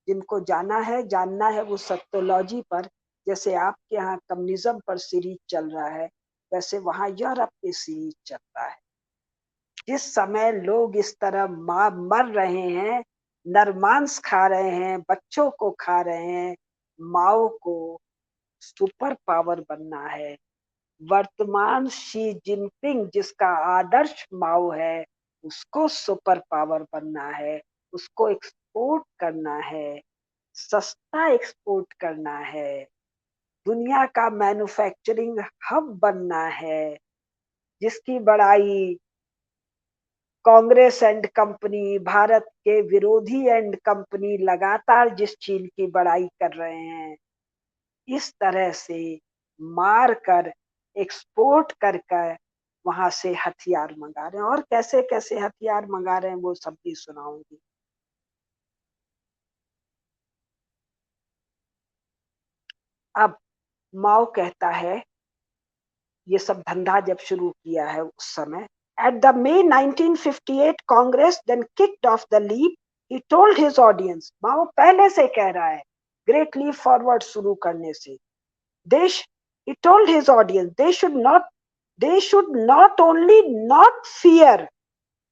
जिनको जानना है वो सत्योलॉजी पर, जैसे आपके यहाँ कम्युनिज्म पर सीरीज चल रहा है, वैसे वहां यूरोप पे सीरीज चल रहा है। जिस समय लोग इस तरह मर रहे हैं, नरमांस खा रहे हैं, बच्चों को खा रहे हैं, माओ को सुपर पावर बनना है। वर्तमान शी जिनपिंग जिसका आदर्श माओ है, उसको सुपर पावर बनना है, उसको एक्सपोर्ट करना है, सस्ता एक्सपोर्ट करना है, दुनिया का मैन्युफैक्चरिंग हब बनना है, जिसकी बड़ाई कांग्रेस एंड कंपनी, भारत के विरोधी एंड कंपनी लगातार जिस चीन की बड़ाई कर रहे हैं, इस तरह से मार कर एक्सपोर्ट कर कर वहां से हथियार मंगा रहे हैं। और कैसे कैसे हथियार मंगा रहे हैं वो सब भी सुनाऊंगी। अब माओ कहता है, ये सब धंधा जब शुरू किया है उस समय, at the May 1958 congress then kicked off the leap, he told his audience. Mao पहले से कह रहा है ग्रेट लीप फॉरवर्ड शुरू करने से, देश he told his audience they should not only not fear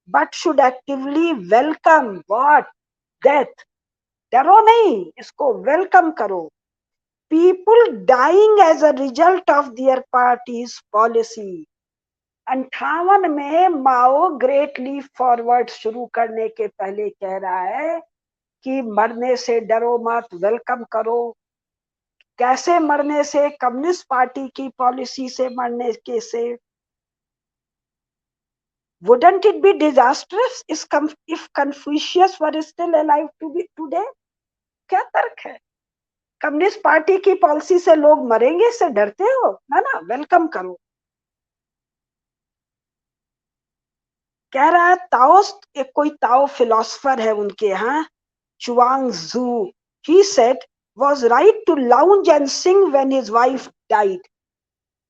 but should actively welcome what? Death. डरो नहीं, इसको वेलकम करो। People dying as a result of their party's policy. 58 में माओ ग्रेट लीप फॉरवर्ड शुरू करने के पहले कह रहा है कि मरने से डरो मत, वेलकम करो। कैसे मरने से? कम्युनिस्ट पार्टी की पॉलिसी से मरने के से। Wouldn't it be disastrous if Confucius were still alive to be today? क्या तर्क है? कम्युनिस्ट पार्टी की पॉलिसी से लोग मरेंगे, इससे डरते हो? ना ना, वेलकम करो। कह रहा है ताओस्ट, एक कोई ताओ फिलोसफर है उनके यहाँ, चुआंग जू, he said was right to lounge and sing when his wife died.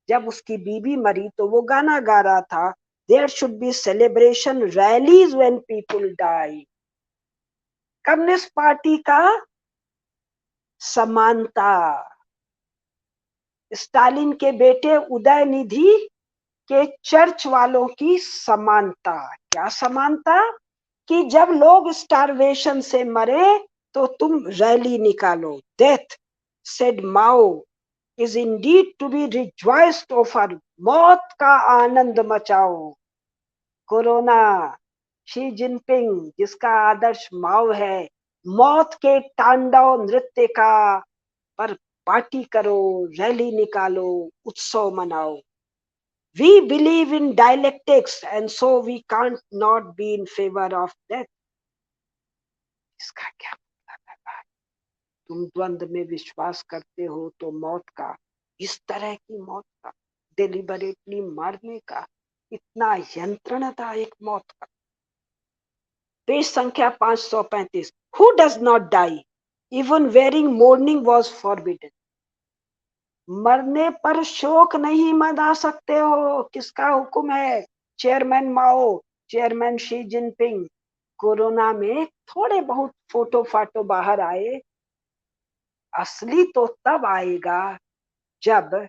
जब उसकी बीबी मरी तो वो गाना गा रहा था, there should be celebration rallies when people die. Communist party का समानता। स्टालिन के बेटे उदयनिधि के चर्च वालों की समानता। क्या समानता? कि जब लोग स्टारवेशन से मरे तो तुम रैली निकालो। Death, said Mao, is indeed to be rejoiced over. मौत का आनंद मचाओ। कोरोना, शी जिनपिंग जिसका आदर्श माओ है, मौत के तांडव नृत्य का पर पार्टी करो, रैली निकालो, उत्सव मनाओ। We believe in dialectics and so we can't not be in favor of death. इसका क्या मतलब है? तुम द्वंद्व में विश्वास करते हो तो मौत का, इस तरह की मौत का, डिलिबरेटली मारने का, इतना यंत्रण था एक मौत का। पेज संख्या 535। Who does not die? Even wearing mourning was forbidden. मरने पर शोक नहीं मना सकते हो, किसका हुक्म है? चेयरमैन माओ, चेयरमैन शी जिनपिंग। कोरोना में थोड़े बहुत फोटो फाटो बाहर आए, असली तो तब आएगा जब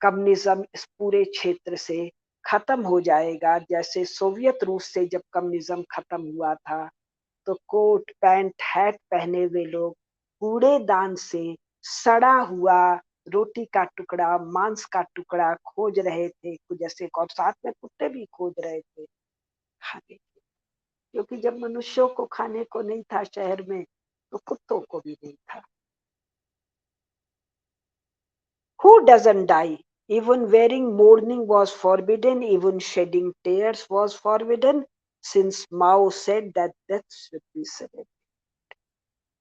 कम्युनिज्म इस पूरे क्षेत्र से खत्म हो जाएगा। जैसे सोवियत रूस से जब कम्युनिज्म खत्म हुआ था तो कोट पैंट हैट पहने हुए लोग कूड़ेदान से सड़ा हुआ रोटी का टुकड़ा, मांस का टुकड़ा खोज रहे थे, जैसे और साथ में कुत्ते भी खोज रहे थे खाने के, क्योंकि जब मनुष्यों को खाने को नहीं था शहर में तो कुत्तों को भी नहीं था। Who doesn't die? Even wearing mourning was forbidden, even shedding tears was forbidden, since Mao said that death should be celebrated.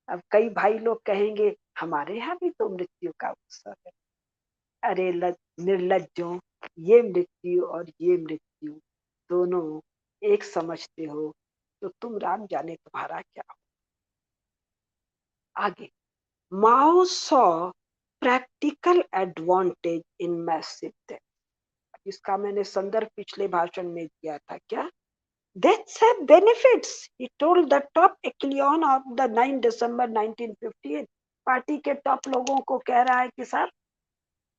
अब कई भाई लोग कहेंगे हमारे यहाँ भी तो मृत्यु का उत्सव है। अरे निर्लज्जों, ये मृत्यु और ये मृत्यु दोनों एक समझते हो तो तुम राम जाने तुम्हारा क्या हो। आगे, Mao saw practical advantage in massive death. इसका मैंने संदर्भ पिछले भाषण में दिया था क्या। Deaths have benefits, he told the top echelon of the 9 December 1958। Party के टॉप लोगों को कह रहा है कि साहब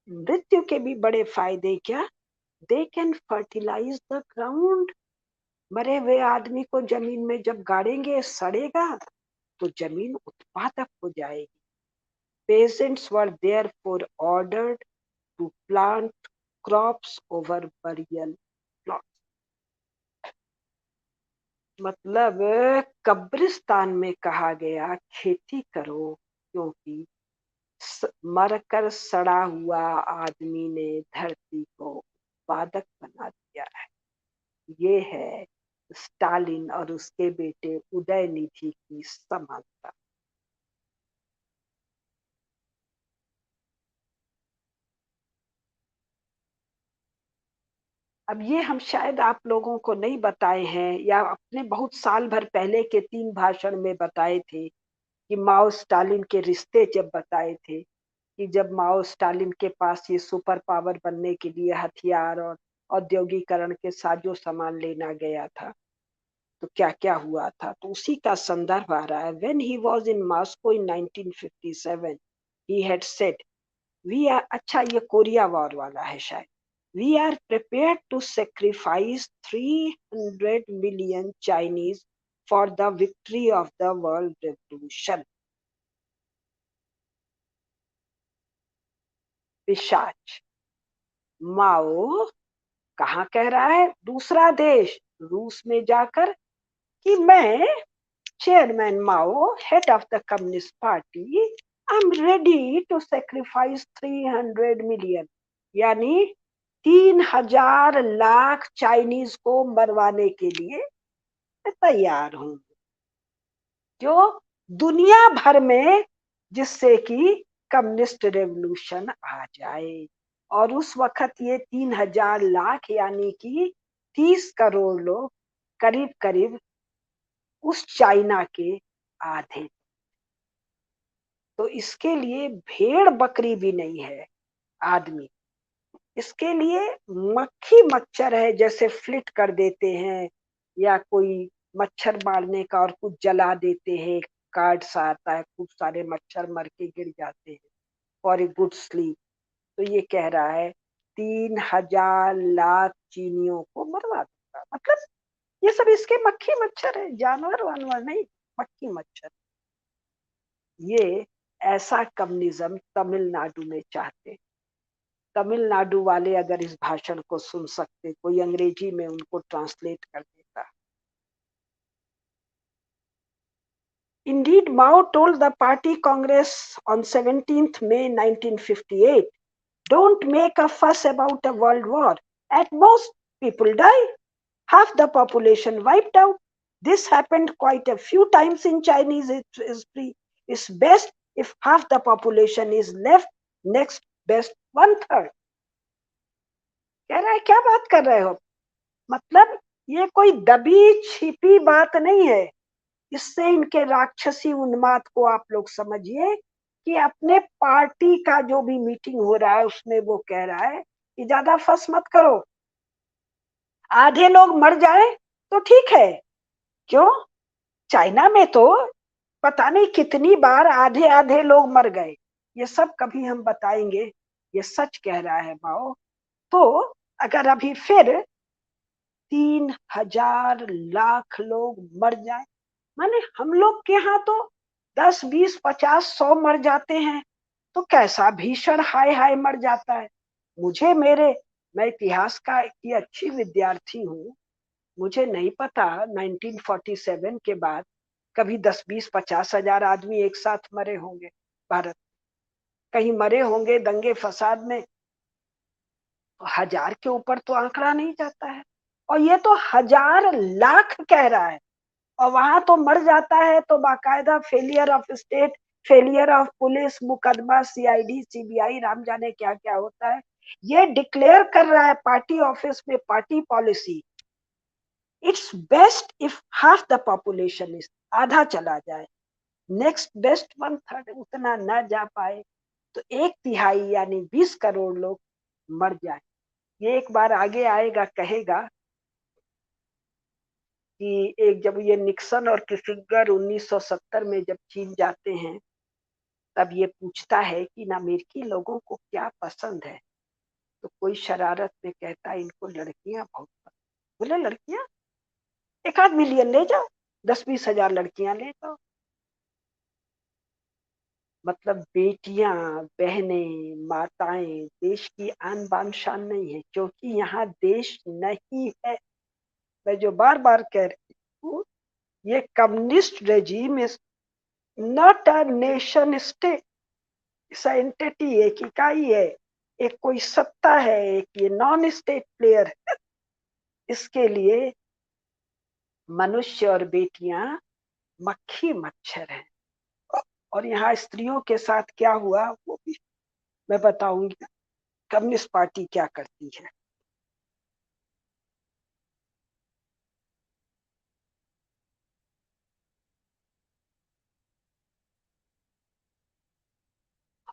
मृत्यु के भी बड़े फायदे क्या। They can fertilize the ground। मरे हुए आदमी को जमीन में जब गाड़ेंगे सड़ेगा तो जमीन उत्पादक हो जाएगी। Peasants were therefore ordered to plant crops over burial plots। मतलब कब्रिस्तान में कहा गया खेती करो, क्योंकि मरकर सड़ा हुआ आदमी ने धरती को उत्पादक बना दिया है। ये है स्टालिन और उसके बेटे उदयनिधि की समानता। अब ये हम शायद आप लोगों को नहीं बताए हैं या अपने बहुत साल भर पहले के 3 भाषण में बताए थे कि माओ स्टालिन के रिश्ते जब बताए थे कि जब माओ स्टालिन के पास ये सुपर पावर बनने के लिए हथियार और औद्योगिकरण के साजो सामान लेना गया था तो क्या क्या हुआ था, तो उसी का संदर्भ आ रहा है। When he was in Moscow in 1957 he had said we are, अच्छा ये कोरिया वॉर वाला है शायद, we are prepared to sacrifice 300 million Chinese for the victory of the world revolution. पिशाच माओ कहाँ कह रहा है, दूसरा देश रूस में जाकर कि मैं chairman Mao head of the communist party I am ready to sacrifice 300 million, यानी 3,000 लाख चाइनीज को मरवाने के लिए मैं तैयार हूं, जो दुनिया भर में, जिससे कि कम्युनिस्ट रेवोल्यूशन आ जाए। और उस वक्त ये 3,000 लाख यानी कि 30 करोड़ लोग करीब करीब उस चाइना के आधे। तो इसके लिए भेड़ बकरी भी नहीं है आदमी, इसके लिए मक्खी मच्छर है, जैसे फ्लिट कर देते हैं या कोई मच्छर मारने का और कुछ जला देते हैं, कार्ड सा आता है, खूब सारे मच्छर मर के गिर जाते हैं फॉर ए गुड स्लीप। तो ये कह रहा है 3,000 लाख चीनियों को मरवा दूंगा, मतलब ये सब इसके मक्खी मच्छर है, जानवर वानवर नहीं, मक्खी मच्छर। ये ऐसा कम्युनिज्म तमिलनाडु में चाहते। तमिलनाडु वाले अगर इस भाषण को सुन सकते, कोई अंग्रेजी में उनको ट्रांसलेट कर देता। Indeed, Mao told the party congress on 17th May 1958, don't make a fuss about a world war. At most, people die. Half the population wiped out. This happened quite a few times in Chinese history. It's best if half the population is left, next best one third। कह रहा है क्या बात कर रहे हो, मतलब ये कोई दबी छिपी बात नहीं है। इससे इनके राक्षसी उन्माद को आप लोग समझिए कि अपने पार्टी का जो भी मीटिंग हो रहा है उसमें वो कह रहा है कि ज्यादा फस मत करो, आधे लोग मर जाए तो ठीक है। क्यों, चाइना में तो पता नहीं कितनी बार आधे आधे लोग मर गए, ये सब कभी हम बताएंगे। ये सच कह रहा है माओ। तो अगर अभी फिर 3,000 लाख लोग मर जाए, माने हम लोग के यहाँ तो 10, 20, 50, 100 मर जाते हैं, तो कैसा भीषण हाय हाय मर जाता है। मुझे मैं इतिहास का की अच्छी विद्यार्थी हूँ, मुझे नहीं पता 1947 के बाद कभी 10, 20, 50 हजार आदमी एक साथ मरे होंगे भारत। कहीं मरे होंगे दंगे फसाद में, 1,000 के ऊपर तो आंकड़ा नहीं जाता है, और ये तो 1,000 लाख कह रहा है। और वहां तो मर जाता है तो बाकायदा failure of state, failure of police, मुकदमा, सीआईडी, सीबीआई, राम जाने क्या क्या होता है। ये डिक्लेयर कर रहा है पार्टी ऑफिस में party policy, it's best if half the population is, आधा चला जाए, नेक्स्ट बेस्ट वन थर्ड उतना न जा पाए तो एक तिहाई यानी 20 करोड़ लोग मर जाए। ये एक बार आगे आएगा, कहेगा कि एक जब ये निक्सन और किसिंगर 1970 में जब चीन जाते हैं, तब ये पूछता है कि ना अमेरिकी लोगों को क्या पसंद है, तो कोई शरारत में कहता है इनको लड़कियां बहुत पसंद। बोले लड़कियां, 1 आध मिलियन ले जाओ, 10-20 हजार लड़कियां ले जाओ। मतलब बेटियां, बहनें, माताएं देश की आन बान शान नहीं है, क्योंकि यहाँ देश नहीं है। मैं जो बार बार कह रही हूँ, ये communist regime is not a nation state, इस एंटिटी एक इकाई है, एक कोई सत्ता है, एक ये नॉन स्टेट प्लेयर है। इसके लिए मनुष्य और बेटियां मक्खी मच्छर हैं। और यहाँ स्त्रियों के साथ क्या हुआ वो भी मैं बताऊंगी, कम्युनिस्ट पार्टी क्या करती है।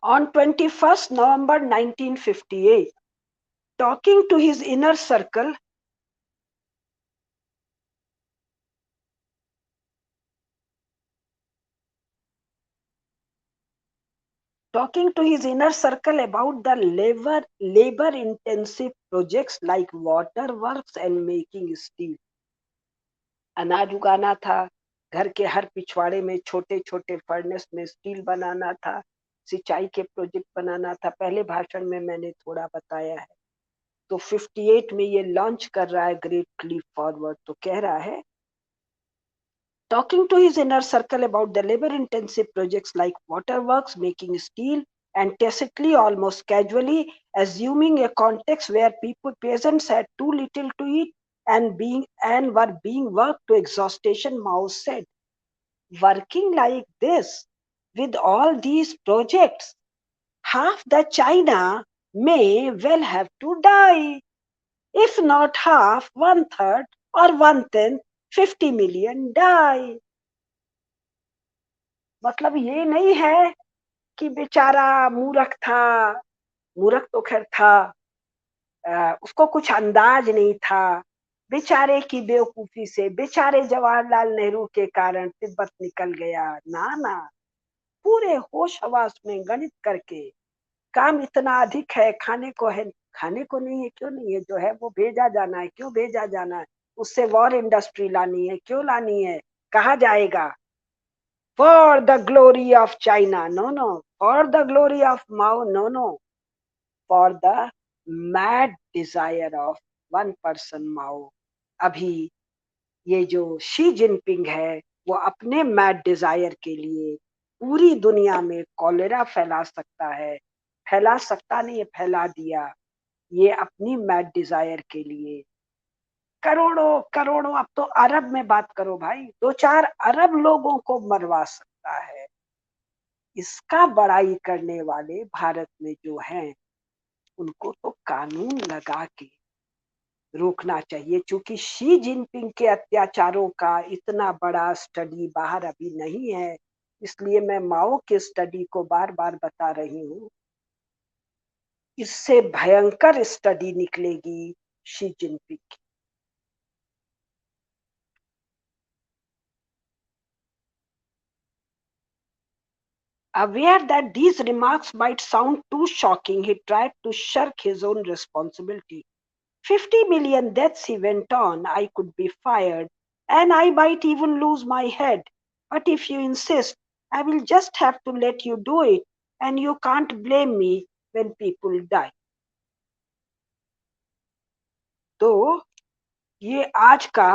On 21st November 1958, talking to his inner circle, about the labor intensive projects like water works and making steel. अनाज उगाना था, घर के हर पिछवाड़े में छोटे छोटे फर्नेस में स्टील बनाना था, सिंचाई के प्रोजेक्ट बनाना था। पहले भाषण में मैंने थोड़ा बताया है। तो 58 में ये लॉन्च कर रहा है ग्रेट लीप फॉरवर्ड। तो कह रहा है, talking to his inner circle about the labor intensive projects like waterworks, making steel, and tacitly, almost casually, assuming a context where peasants had too little to eat and were being worked to exhaustion, Mao said, working like this with all these projects, half the China may well have to die. If not half, 1/3 or 1/10, 50 million die. मतलब ये नहीं है कि बेचारा मूर्ख था, मूर्ख तो खैर था, उसको कुछ अंदाज नहीं था, बेचारे की बेवकूफी से, बेचारे जवाहरलाल नेहरू के कारण तिब्बत निकल गया। ना ना, पूरे होश हवास में गणित करके, काम इतना अधिक है, खाने को है, खाने को नहीं है, क्यों नहीं है, जो है वो भेजा जाना है, क्यों भेजा जाना है, उससे वॉर इंडस्ट्री लानी है, क्यों लानी है, कहा जाएगा, for the glory of China, no, no, for the glory of Mao, no, no, for the mad desire of one person Mao. अभी ये जो शी जिनपिंग है, वो अपने मैड डिजायर के लिए पूरी दुनिया में कॉलेरा फैला सकता है, फैला सकता नहीं है, फैला दिया, ये अपनी मैड डिजायर के लिए करोड़ों करोड़ों, अब तो अरब में बात करो भाई, 2-4 अरब लोगों को मरवा सकता है। इसका बड़ाई करने वाले भारत में जो हैं, उनको तो कानून लगा के रोकना चाहिए। चूंकि शी जिनपिंग के अत्याचारों का इतना बड़ा स्टडी बाहर अभी नहीं है, इसलिए मैं माओ के स्टडी को बार बार बता रही हूँ। इससे भयंकर स्टडी निकलेगी शी जिनपिंग की। Aware that these remarks might sound too shocking, he tried to shirk his own responsibility. 50 million deaths, he went on, I could be fired, and I might even lose my head. But if you insist, I will just have to let you do it, and you can't blame me when people die. तो ये आज का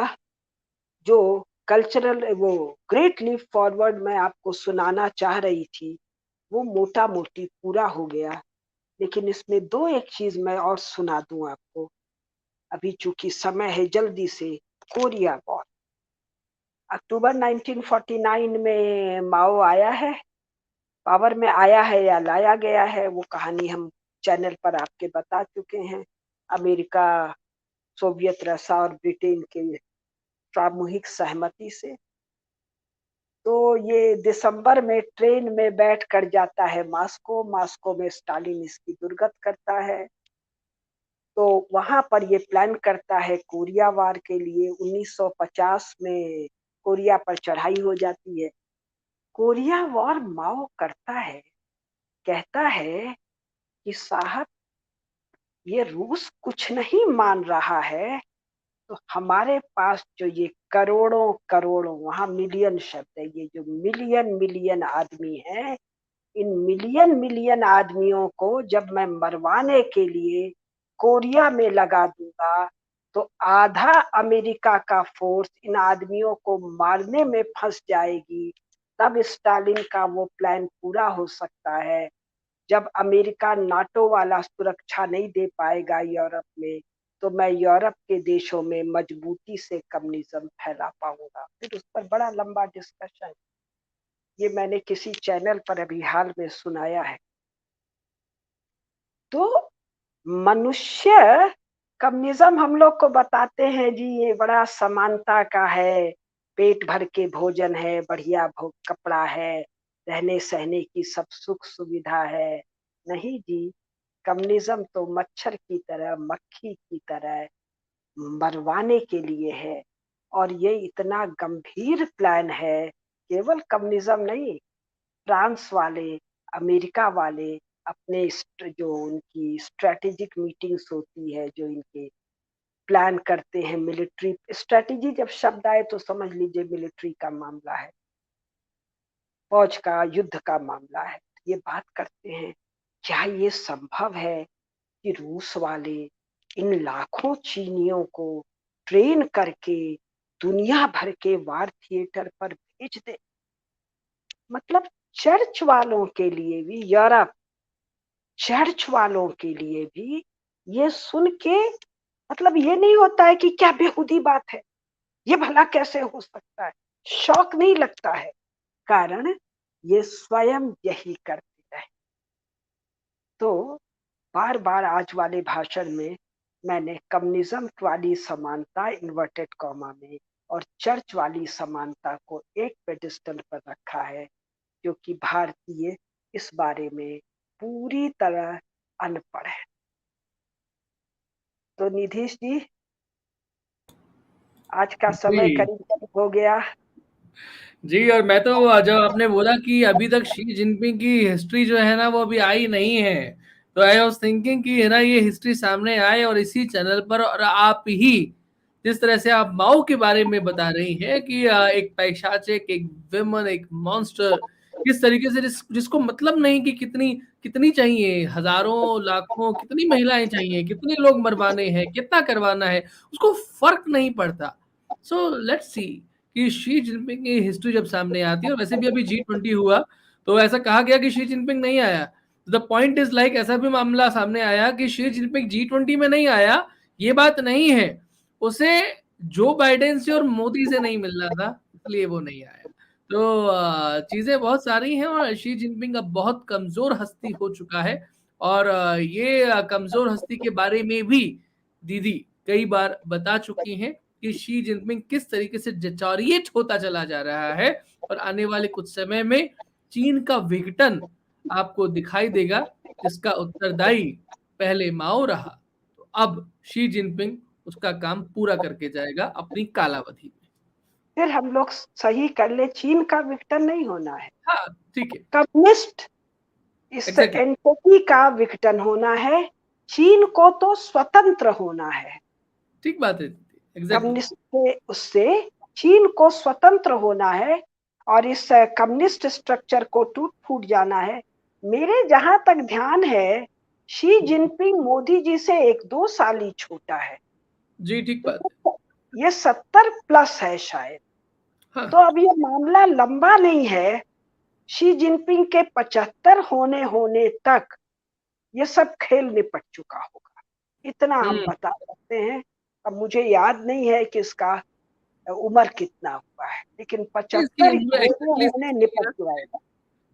जो cultural वो great leap forward मैं आपको सुनाना चाह रही थी, वो मोटा मोटी पूरा हो गया। लेकिन इसमें 2 एक चीज मैं और सुना दूं आपको। अभी चूंकि समय है, जल्दी से, कोरिया वॉर, अक्टूबर 1949 में माओ आया है, पावर में आया है या लाया गया है, वो कहानी हम चैनल पर आपके बता चुके हैं। अमेरिका, सोवियत रसा और ब्रिटेन के सामूहिक सहमति से। तो ये दिसंबर में ट्रेन में बैठ कर जाता है मॉस्को। मॉस्को में स्टालिन इसकी दुर्गत करता है। तो वहां पर ये प्लान करता है कोरिया वार के लिए। 1950 में कोरिया पर चढ़ाई हो जाती है। कोरिया वॉर माओ करता है, कहता है कि साहब ये रूस कुछ नहीं मान रहा है, तो हमारे पास जो ये करोड़ों करोड़ों, वहां मिलियन शब्द है, ये जो मिलियन मिलियन आदमी है, इन मिलियन मिलियन आदमियों को जब मैं मरवाने के लिए कोरिया में लगा दूंगा, तो आधा अमेरिका का फोर्स इन आदमियों को मारने में फंस जाएगी। तब स्टालिन का वो प्लान पूरा हो सकता है। जब अमेरिका नाटो वाला सुरक्षा नहीं दे पाएगा यूरोप में, तो मैं यूरोप के देशों में मजबूती से कम्युनिज्म फैला पाऊंगा। फिर उस पर बड़ा लंबा डिस्कशन, ये मैंने किसी चैनल पर अभी हाल में सुनाया है। तो मनुष्य, कम्युनिज्म हम लोग को बताते हैं जी ये बड़ा समानता का है, पेट भर के भोजन है, बढ़िया कपड़ा है, रहने सहने की सब सुख सुविधा है। नहीं जी, कम्युनिज्म तो मच्छर की तरह, मक्खी की तरह मरवाने के लिए है। और ये इतना गंभीर प्लान है, केवल कम्युनिज्म नहीं, फ्रांस वाले, अमेरिका वाले अपने जो उनकी स्ट्रेटेजिक मीटिंग्स होती है, जो इनके प्लान करते हैं, मिलिट्री स्ट्रेटेजी जब शब्द आए तो समझ लीजिए मिलिट्री का मामला है, फौज का, युद्ध का मामला है। ये बात करते हैं, क्या ये संभव है कि रूस वाले इन लाखों चीनियों को ट्रेन करके दुनिया भर के वार थिएटर पर भेज दे? मतलब चर्च वालों के लिए भी, यूरोप चर्च वालों के लिए भी ये सुन के मतलब ये नहीं होता है कि क्या बेहुदी बात है, ये भला कैसे हो सकता है, शौक नहीं लगता है। कारण ये स्वयं यही करते रहे। तो बार बार आज वाले भाषण में मैंने कम्युनिज्म वाली समानता इन्वर्टेड कॉमा में और चर्च वाली समानता को एक पेडिस्टल पर रखा है, क्योंकि भारतीय इस बारे में पूरी तरह अनपढ़ है। तो निधीश जी, आज का समय जी करीब करीब हो गया। जी, और मैं तो जब आपने बोला कि अभी तक शी जिनपिंग की हिस्ट्री जो है ना वो अभी आई नहीं है, तो आई वाज थिंकिंग कि है ना ये हिस्ट्री सामने आए और इसी चैनल पर, और आप ही जिस तरह से आप माओ के बारे में बता रही हैं कि एक पैशाचिक, एक विमन, एक मॉन्स्टर, किस तरीके से जिसको मतलब नहीं कि कितनी कितनी चाहिए, हजारों लाखों कितनी महिलाएं चाहिए, कितने लोग मरवाने हैं, कितना करवाना है, उसको फर्क नहीं पड़ता। सो लेट्स सी कि शी जिनपिंग की हिस्ट्री जब सामने आती है, और वैसे भी अभी G20 हुआ तो ऐसा कहा गया कि शी जिनपिंग नहीं आया। द पॉइंट इज लाइक ऐसा भी मामला सामने आया कि शी जिनपिंग G20 में नहीं आया, ये बात नहीं है, उसे जो बाइडेन से और मोदी से नहीं मिल रहा था इसलिए वो नहीं आया। तो चीजें बहुत सारी हैं, और शी जिनपिंग अब बहुत कमजोर हस्ती हो चुका है। और ये कमजोर हस्ती के बारे में भी दीदी कई बार बता चुकी हैं कि शी जिनपिंग किस तरीके से डिटोरिएट होता चला जा रहा है, और आने वाले कुछ समय में चीन का विघटन आपको दिखाई देगा, जिसका उत्तरदायी पहले माओ रहा, तो अब शी जिनपिंग उसका काम पूरा करके जाएगा अपनी कालावधि में। फिर हम लोग सही कर ले, चीन का विघटन नहीं होना है, हाँ ठीक है, कम्युनिस्ट इस एग्जैक्टली, एंटिटी का विघटन होना है। चीन को तो स्वतंत्र होना है, ठीक बात है, एग्जैक्टली। कम्युनिस्ट के उससे चीन को स्वतंत्र होना है, और इस कम्युनिस्ट स्ट्रक्चर को टूट फूट जाना है। मेरे जहां तक ध्यान है, शी जिनपिंग मोदी जी से 1-2 साल ही छोटा है। जी ठीक बात है। तो ये 70+ है शायद। तो हाँ अब ये मामला लंबा नहीं है। शी जिनपिंग के 75 होने होने तक ये सब खेल निपट चुका होगा, इतना हम हम्म बता सकते हैं। अब मुझे याद नहीं है कि इसका उम्र कितना हुआ है, लेकिन इसकी 75 उम्र होने एक्जैक्टली होने 60 निपट ईयर्स है। जाएगा।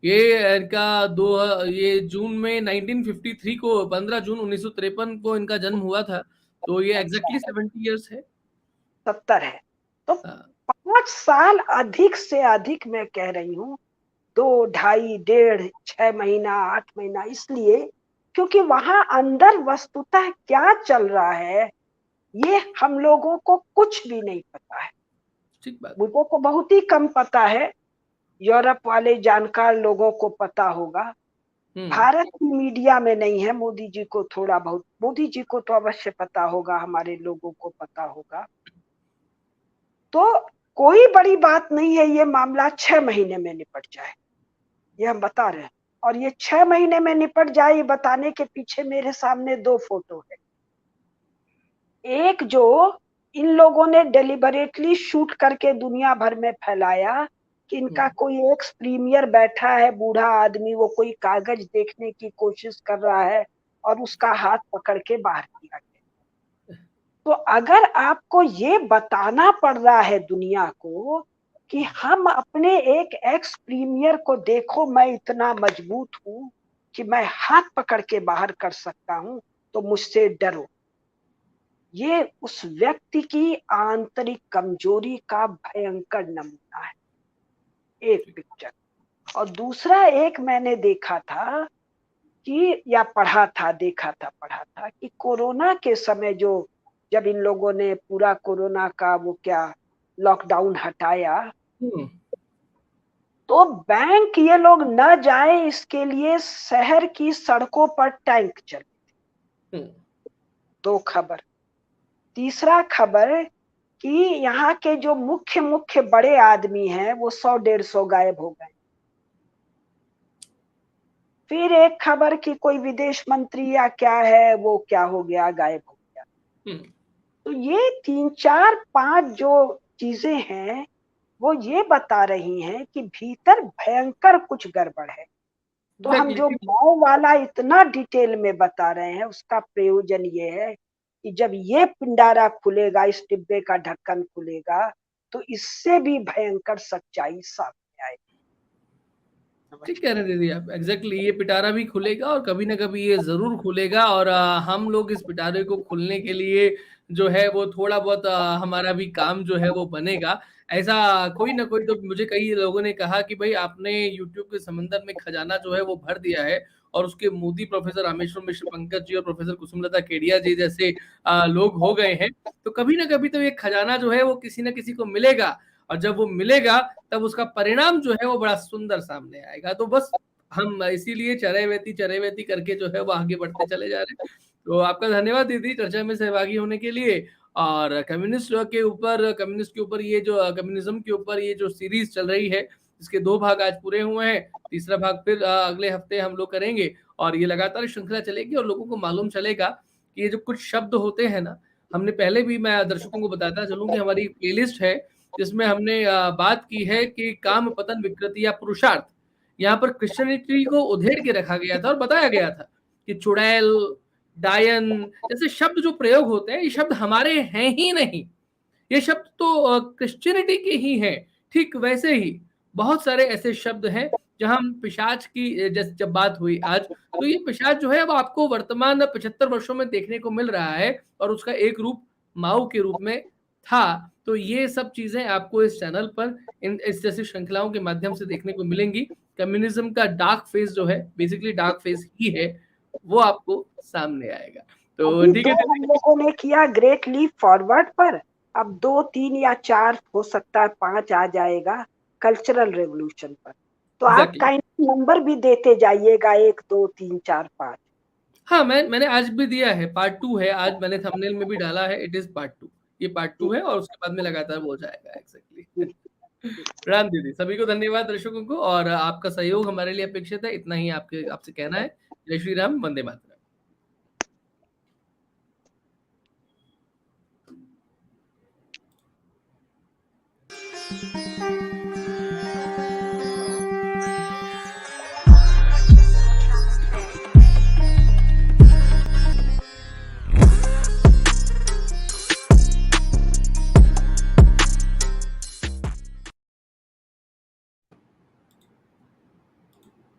ये इनका ये जून में 1953 को 15 जून 1953 को इनका जन्म हुआ था, तो ये अच्छा एग्जैक्टली 70 इयर्स है। 70 है, तो हाँ, 5 साल अधिक से अधिक मैं कह रही हूँ, 2, ढाई, डेढ़, 6 महीना, 8 महीना, इसलिए क्योंकि वहां अंदर वस्तुतः क्या चल रहा है ये हम लोगों को कुछ भी नहीं पता है। ठीक बात है। मुझे तो बहुत ही कम पता है, यूरोप वाले जानकार लोगों को पता होगा। हम्म। भारत की मीडिया में नहीं है, मोदी जी को थोड़ा बहुत, मोदी जी को तो अवश्य पता होगा, हमारे लोगों को पता होगा। तो कोई बड़ी बात नहीं है, ये मामला 6 महीने में निपट जाए, ये हम बता रहे हैं। और ये 6 महीने में निपट जाए, ये बताने के पीछे मेरे सामने 2 फोटो है। एक जो इन लोगों ने डेलिबरेटली शूट करके दुनिया भर में फैलाया कि इनका हम्म। कोई एक्स प्रीमियर बैठा है, बूढ़ा आदमी, वो कोई कागज देखने की कोशिश कर रहा है और उसका हाथ पकड़ के बाहर किया गया। तो अगर आपको ये बताना पड़ रहा है दुनिया को कि हम अपने एक एक्स प्रीमियर को देखो, मैं इतना मजबूत हूं कि मैं हाथ पकड़ के बाहर कर सकता हूं, तो मुझसे डरो। ये उस व्यक्ति की आंतरिक कमजोरी का भयंकर नमूना है, एक पिक्चर। और दूसरा एक मैंने देखा था कि, या पढ़ा था, देखा था, पढ़ा था कि कोरोना के समय जो, जब इन लोगों ने पूरा कोरोना का वो क्या लॉकडाउन हटाया, हम्म। तो बैंक ये लोग न जाए इसके लिए शहर की सड़कों पर टैंक चले। हम्म। 2 खबर। तीसरा खबर कि यहाँ के जो मुख्य मुख्य बड़े आदमी हैं वो 100-150 गायब हो गए। फिर एक खबर कि कोई विदेश मंत्री या क्या है वो क्या हो गया, गायब हो गया। हम्म। तो ये 3, 4, 5 जो चीजें हैं वो ये बता रही हैं कि भीतर भयंकर कुछ गड़बड़ है। तो हम एग्जैक्टली। जो माओ वाला इतना डिटेल में बता रहे हैं उसका प्रयोजन ये है कि जब ये पिंडारा खुलेगा, इस डिब्बे का ढक्कन खुलेगा, तो इससे भी भयंकर सच्चाई सामने आएगी। ठीक कह रहे हैं दीदी आप, एग्जैक्टली ये पिटारा भी खुलेगा और कभी ना कभी ये जरूर खुलेगा, और हम लोग इस पिटारे को खुलने के लिए जो है वो थोड़ा बहुत हमारा भी काम जो है वो बनेगा। ऐसा कोई ना कोई, तो मुझे कई लोगों ने कहा कि भाई आपने यूट्यूब के समंदर में खजाना जो है वो भर दिया है, और उसके मोदी प्रोफेसर रामेश्वर मिश्र पंकज जी और प्रोफेसर कुसुमलता केडिया जी जैसे लोग हो गए हैं, तो कभी ना कभी तो ये खजाना जो है वो किसी ना किसी को मिलेगा, और जब वो मिलेगा तब उसका परिणाम जो है वो बड़ा सुंदर सामने आएगा। तो बस हम इसीलिए चरैवेती करके जो है वो आगे बढ़ते चले जा रहे हैं। तो आपका धन्यवाद दीदी चर्चा में सहभागी होने के लिए। और कम्युनिस्ट के ऊपर ये जो कम्युनिज्म के ऊपर ये जो सीरीज चल रही है, इसके 2 भाग आज पूरे हुए हैं, तीसरा भाग फिर अगले हफ्ते हम लोग करेंगे, और ये लगातार श्रृंखला चलेगी और लोगों को मालूम चलेगा कि ये जो कुछ शब्द होते हैं ना, हमने पहले भी, मैं दर्शकों को बताता चलूं कि हमारी प्लेलिस्ट है जिसमें हमने बात की है कि काम पतन विकृति या पुरुषार्थ, यहाँ पर क्रिश्चियनिटी को उधेड़ के रखा गया था और बताया गया था कि चुड़ैल, डायन जैसे शब्द जो प्रयोग होते हैं, ये शब्द हमारे हैं ही नहीं, ये शब्द तो क्रिश्चियनिटी के ही हैं। ठीक वैसे ही बहुत सारे ऐसे शब्द हैं जहां हम पिशाच की जब बात हुई आज, तो ये पिशाच जो है अब आपको वर्तमान 75 वर्षों में देखने को मिल रहा है, और उसका एक रूप माओ के रूप में था। तो ये सब चीजें आपको इस चैनल पर इस जैसी श्रृंखलाओं के माध्यम से देखने को मिलेंगी। कम्युनिज्म का डार्क फेस जो है, बेसिकली डार्क फेस ही है, वो आपको सामने आएगा। तो अभी ठीक 2 है हम दीदी। लोगों ने किया ग्रेट लीप फॉरवर्ड पर, अब 2, 3 या 4 हो सकता है 5 आ जाएगा कल्चरल रेवोल्यूशन पर। तो आप एग्जैक्टली। काइंड नंबर भी देते जाइएगा, 1, 2, 3, 4, 5। हाँ, मैंने आज भी दिया है, पार्ट 2 है, आज मैंने थंबनेल में भी डाला है, इट इज पार्ट 2। ये पार्ट 2 है और उसके बाद में लगातार वो जाएगा एग्जैक्टली। प्रणाम दीदी, सभी को धन्यवाद दर्शकों को, और आपका सहयोग हमारे लिए अपेक्षित है, इतना ही आपके आपसे कहना है। जय श्री राम, वंदे मातरम।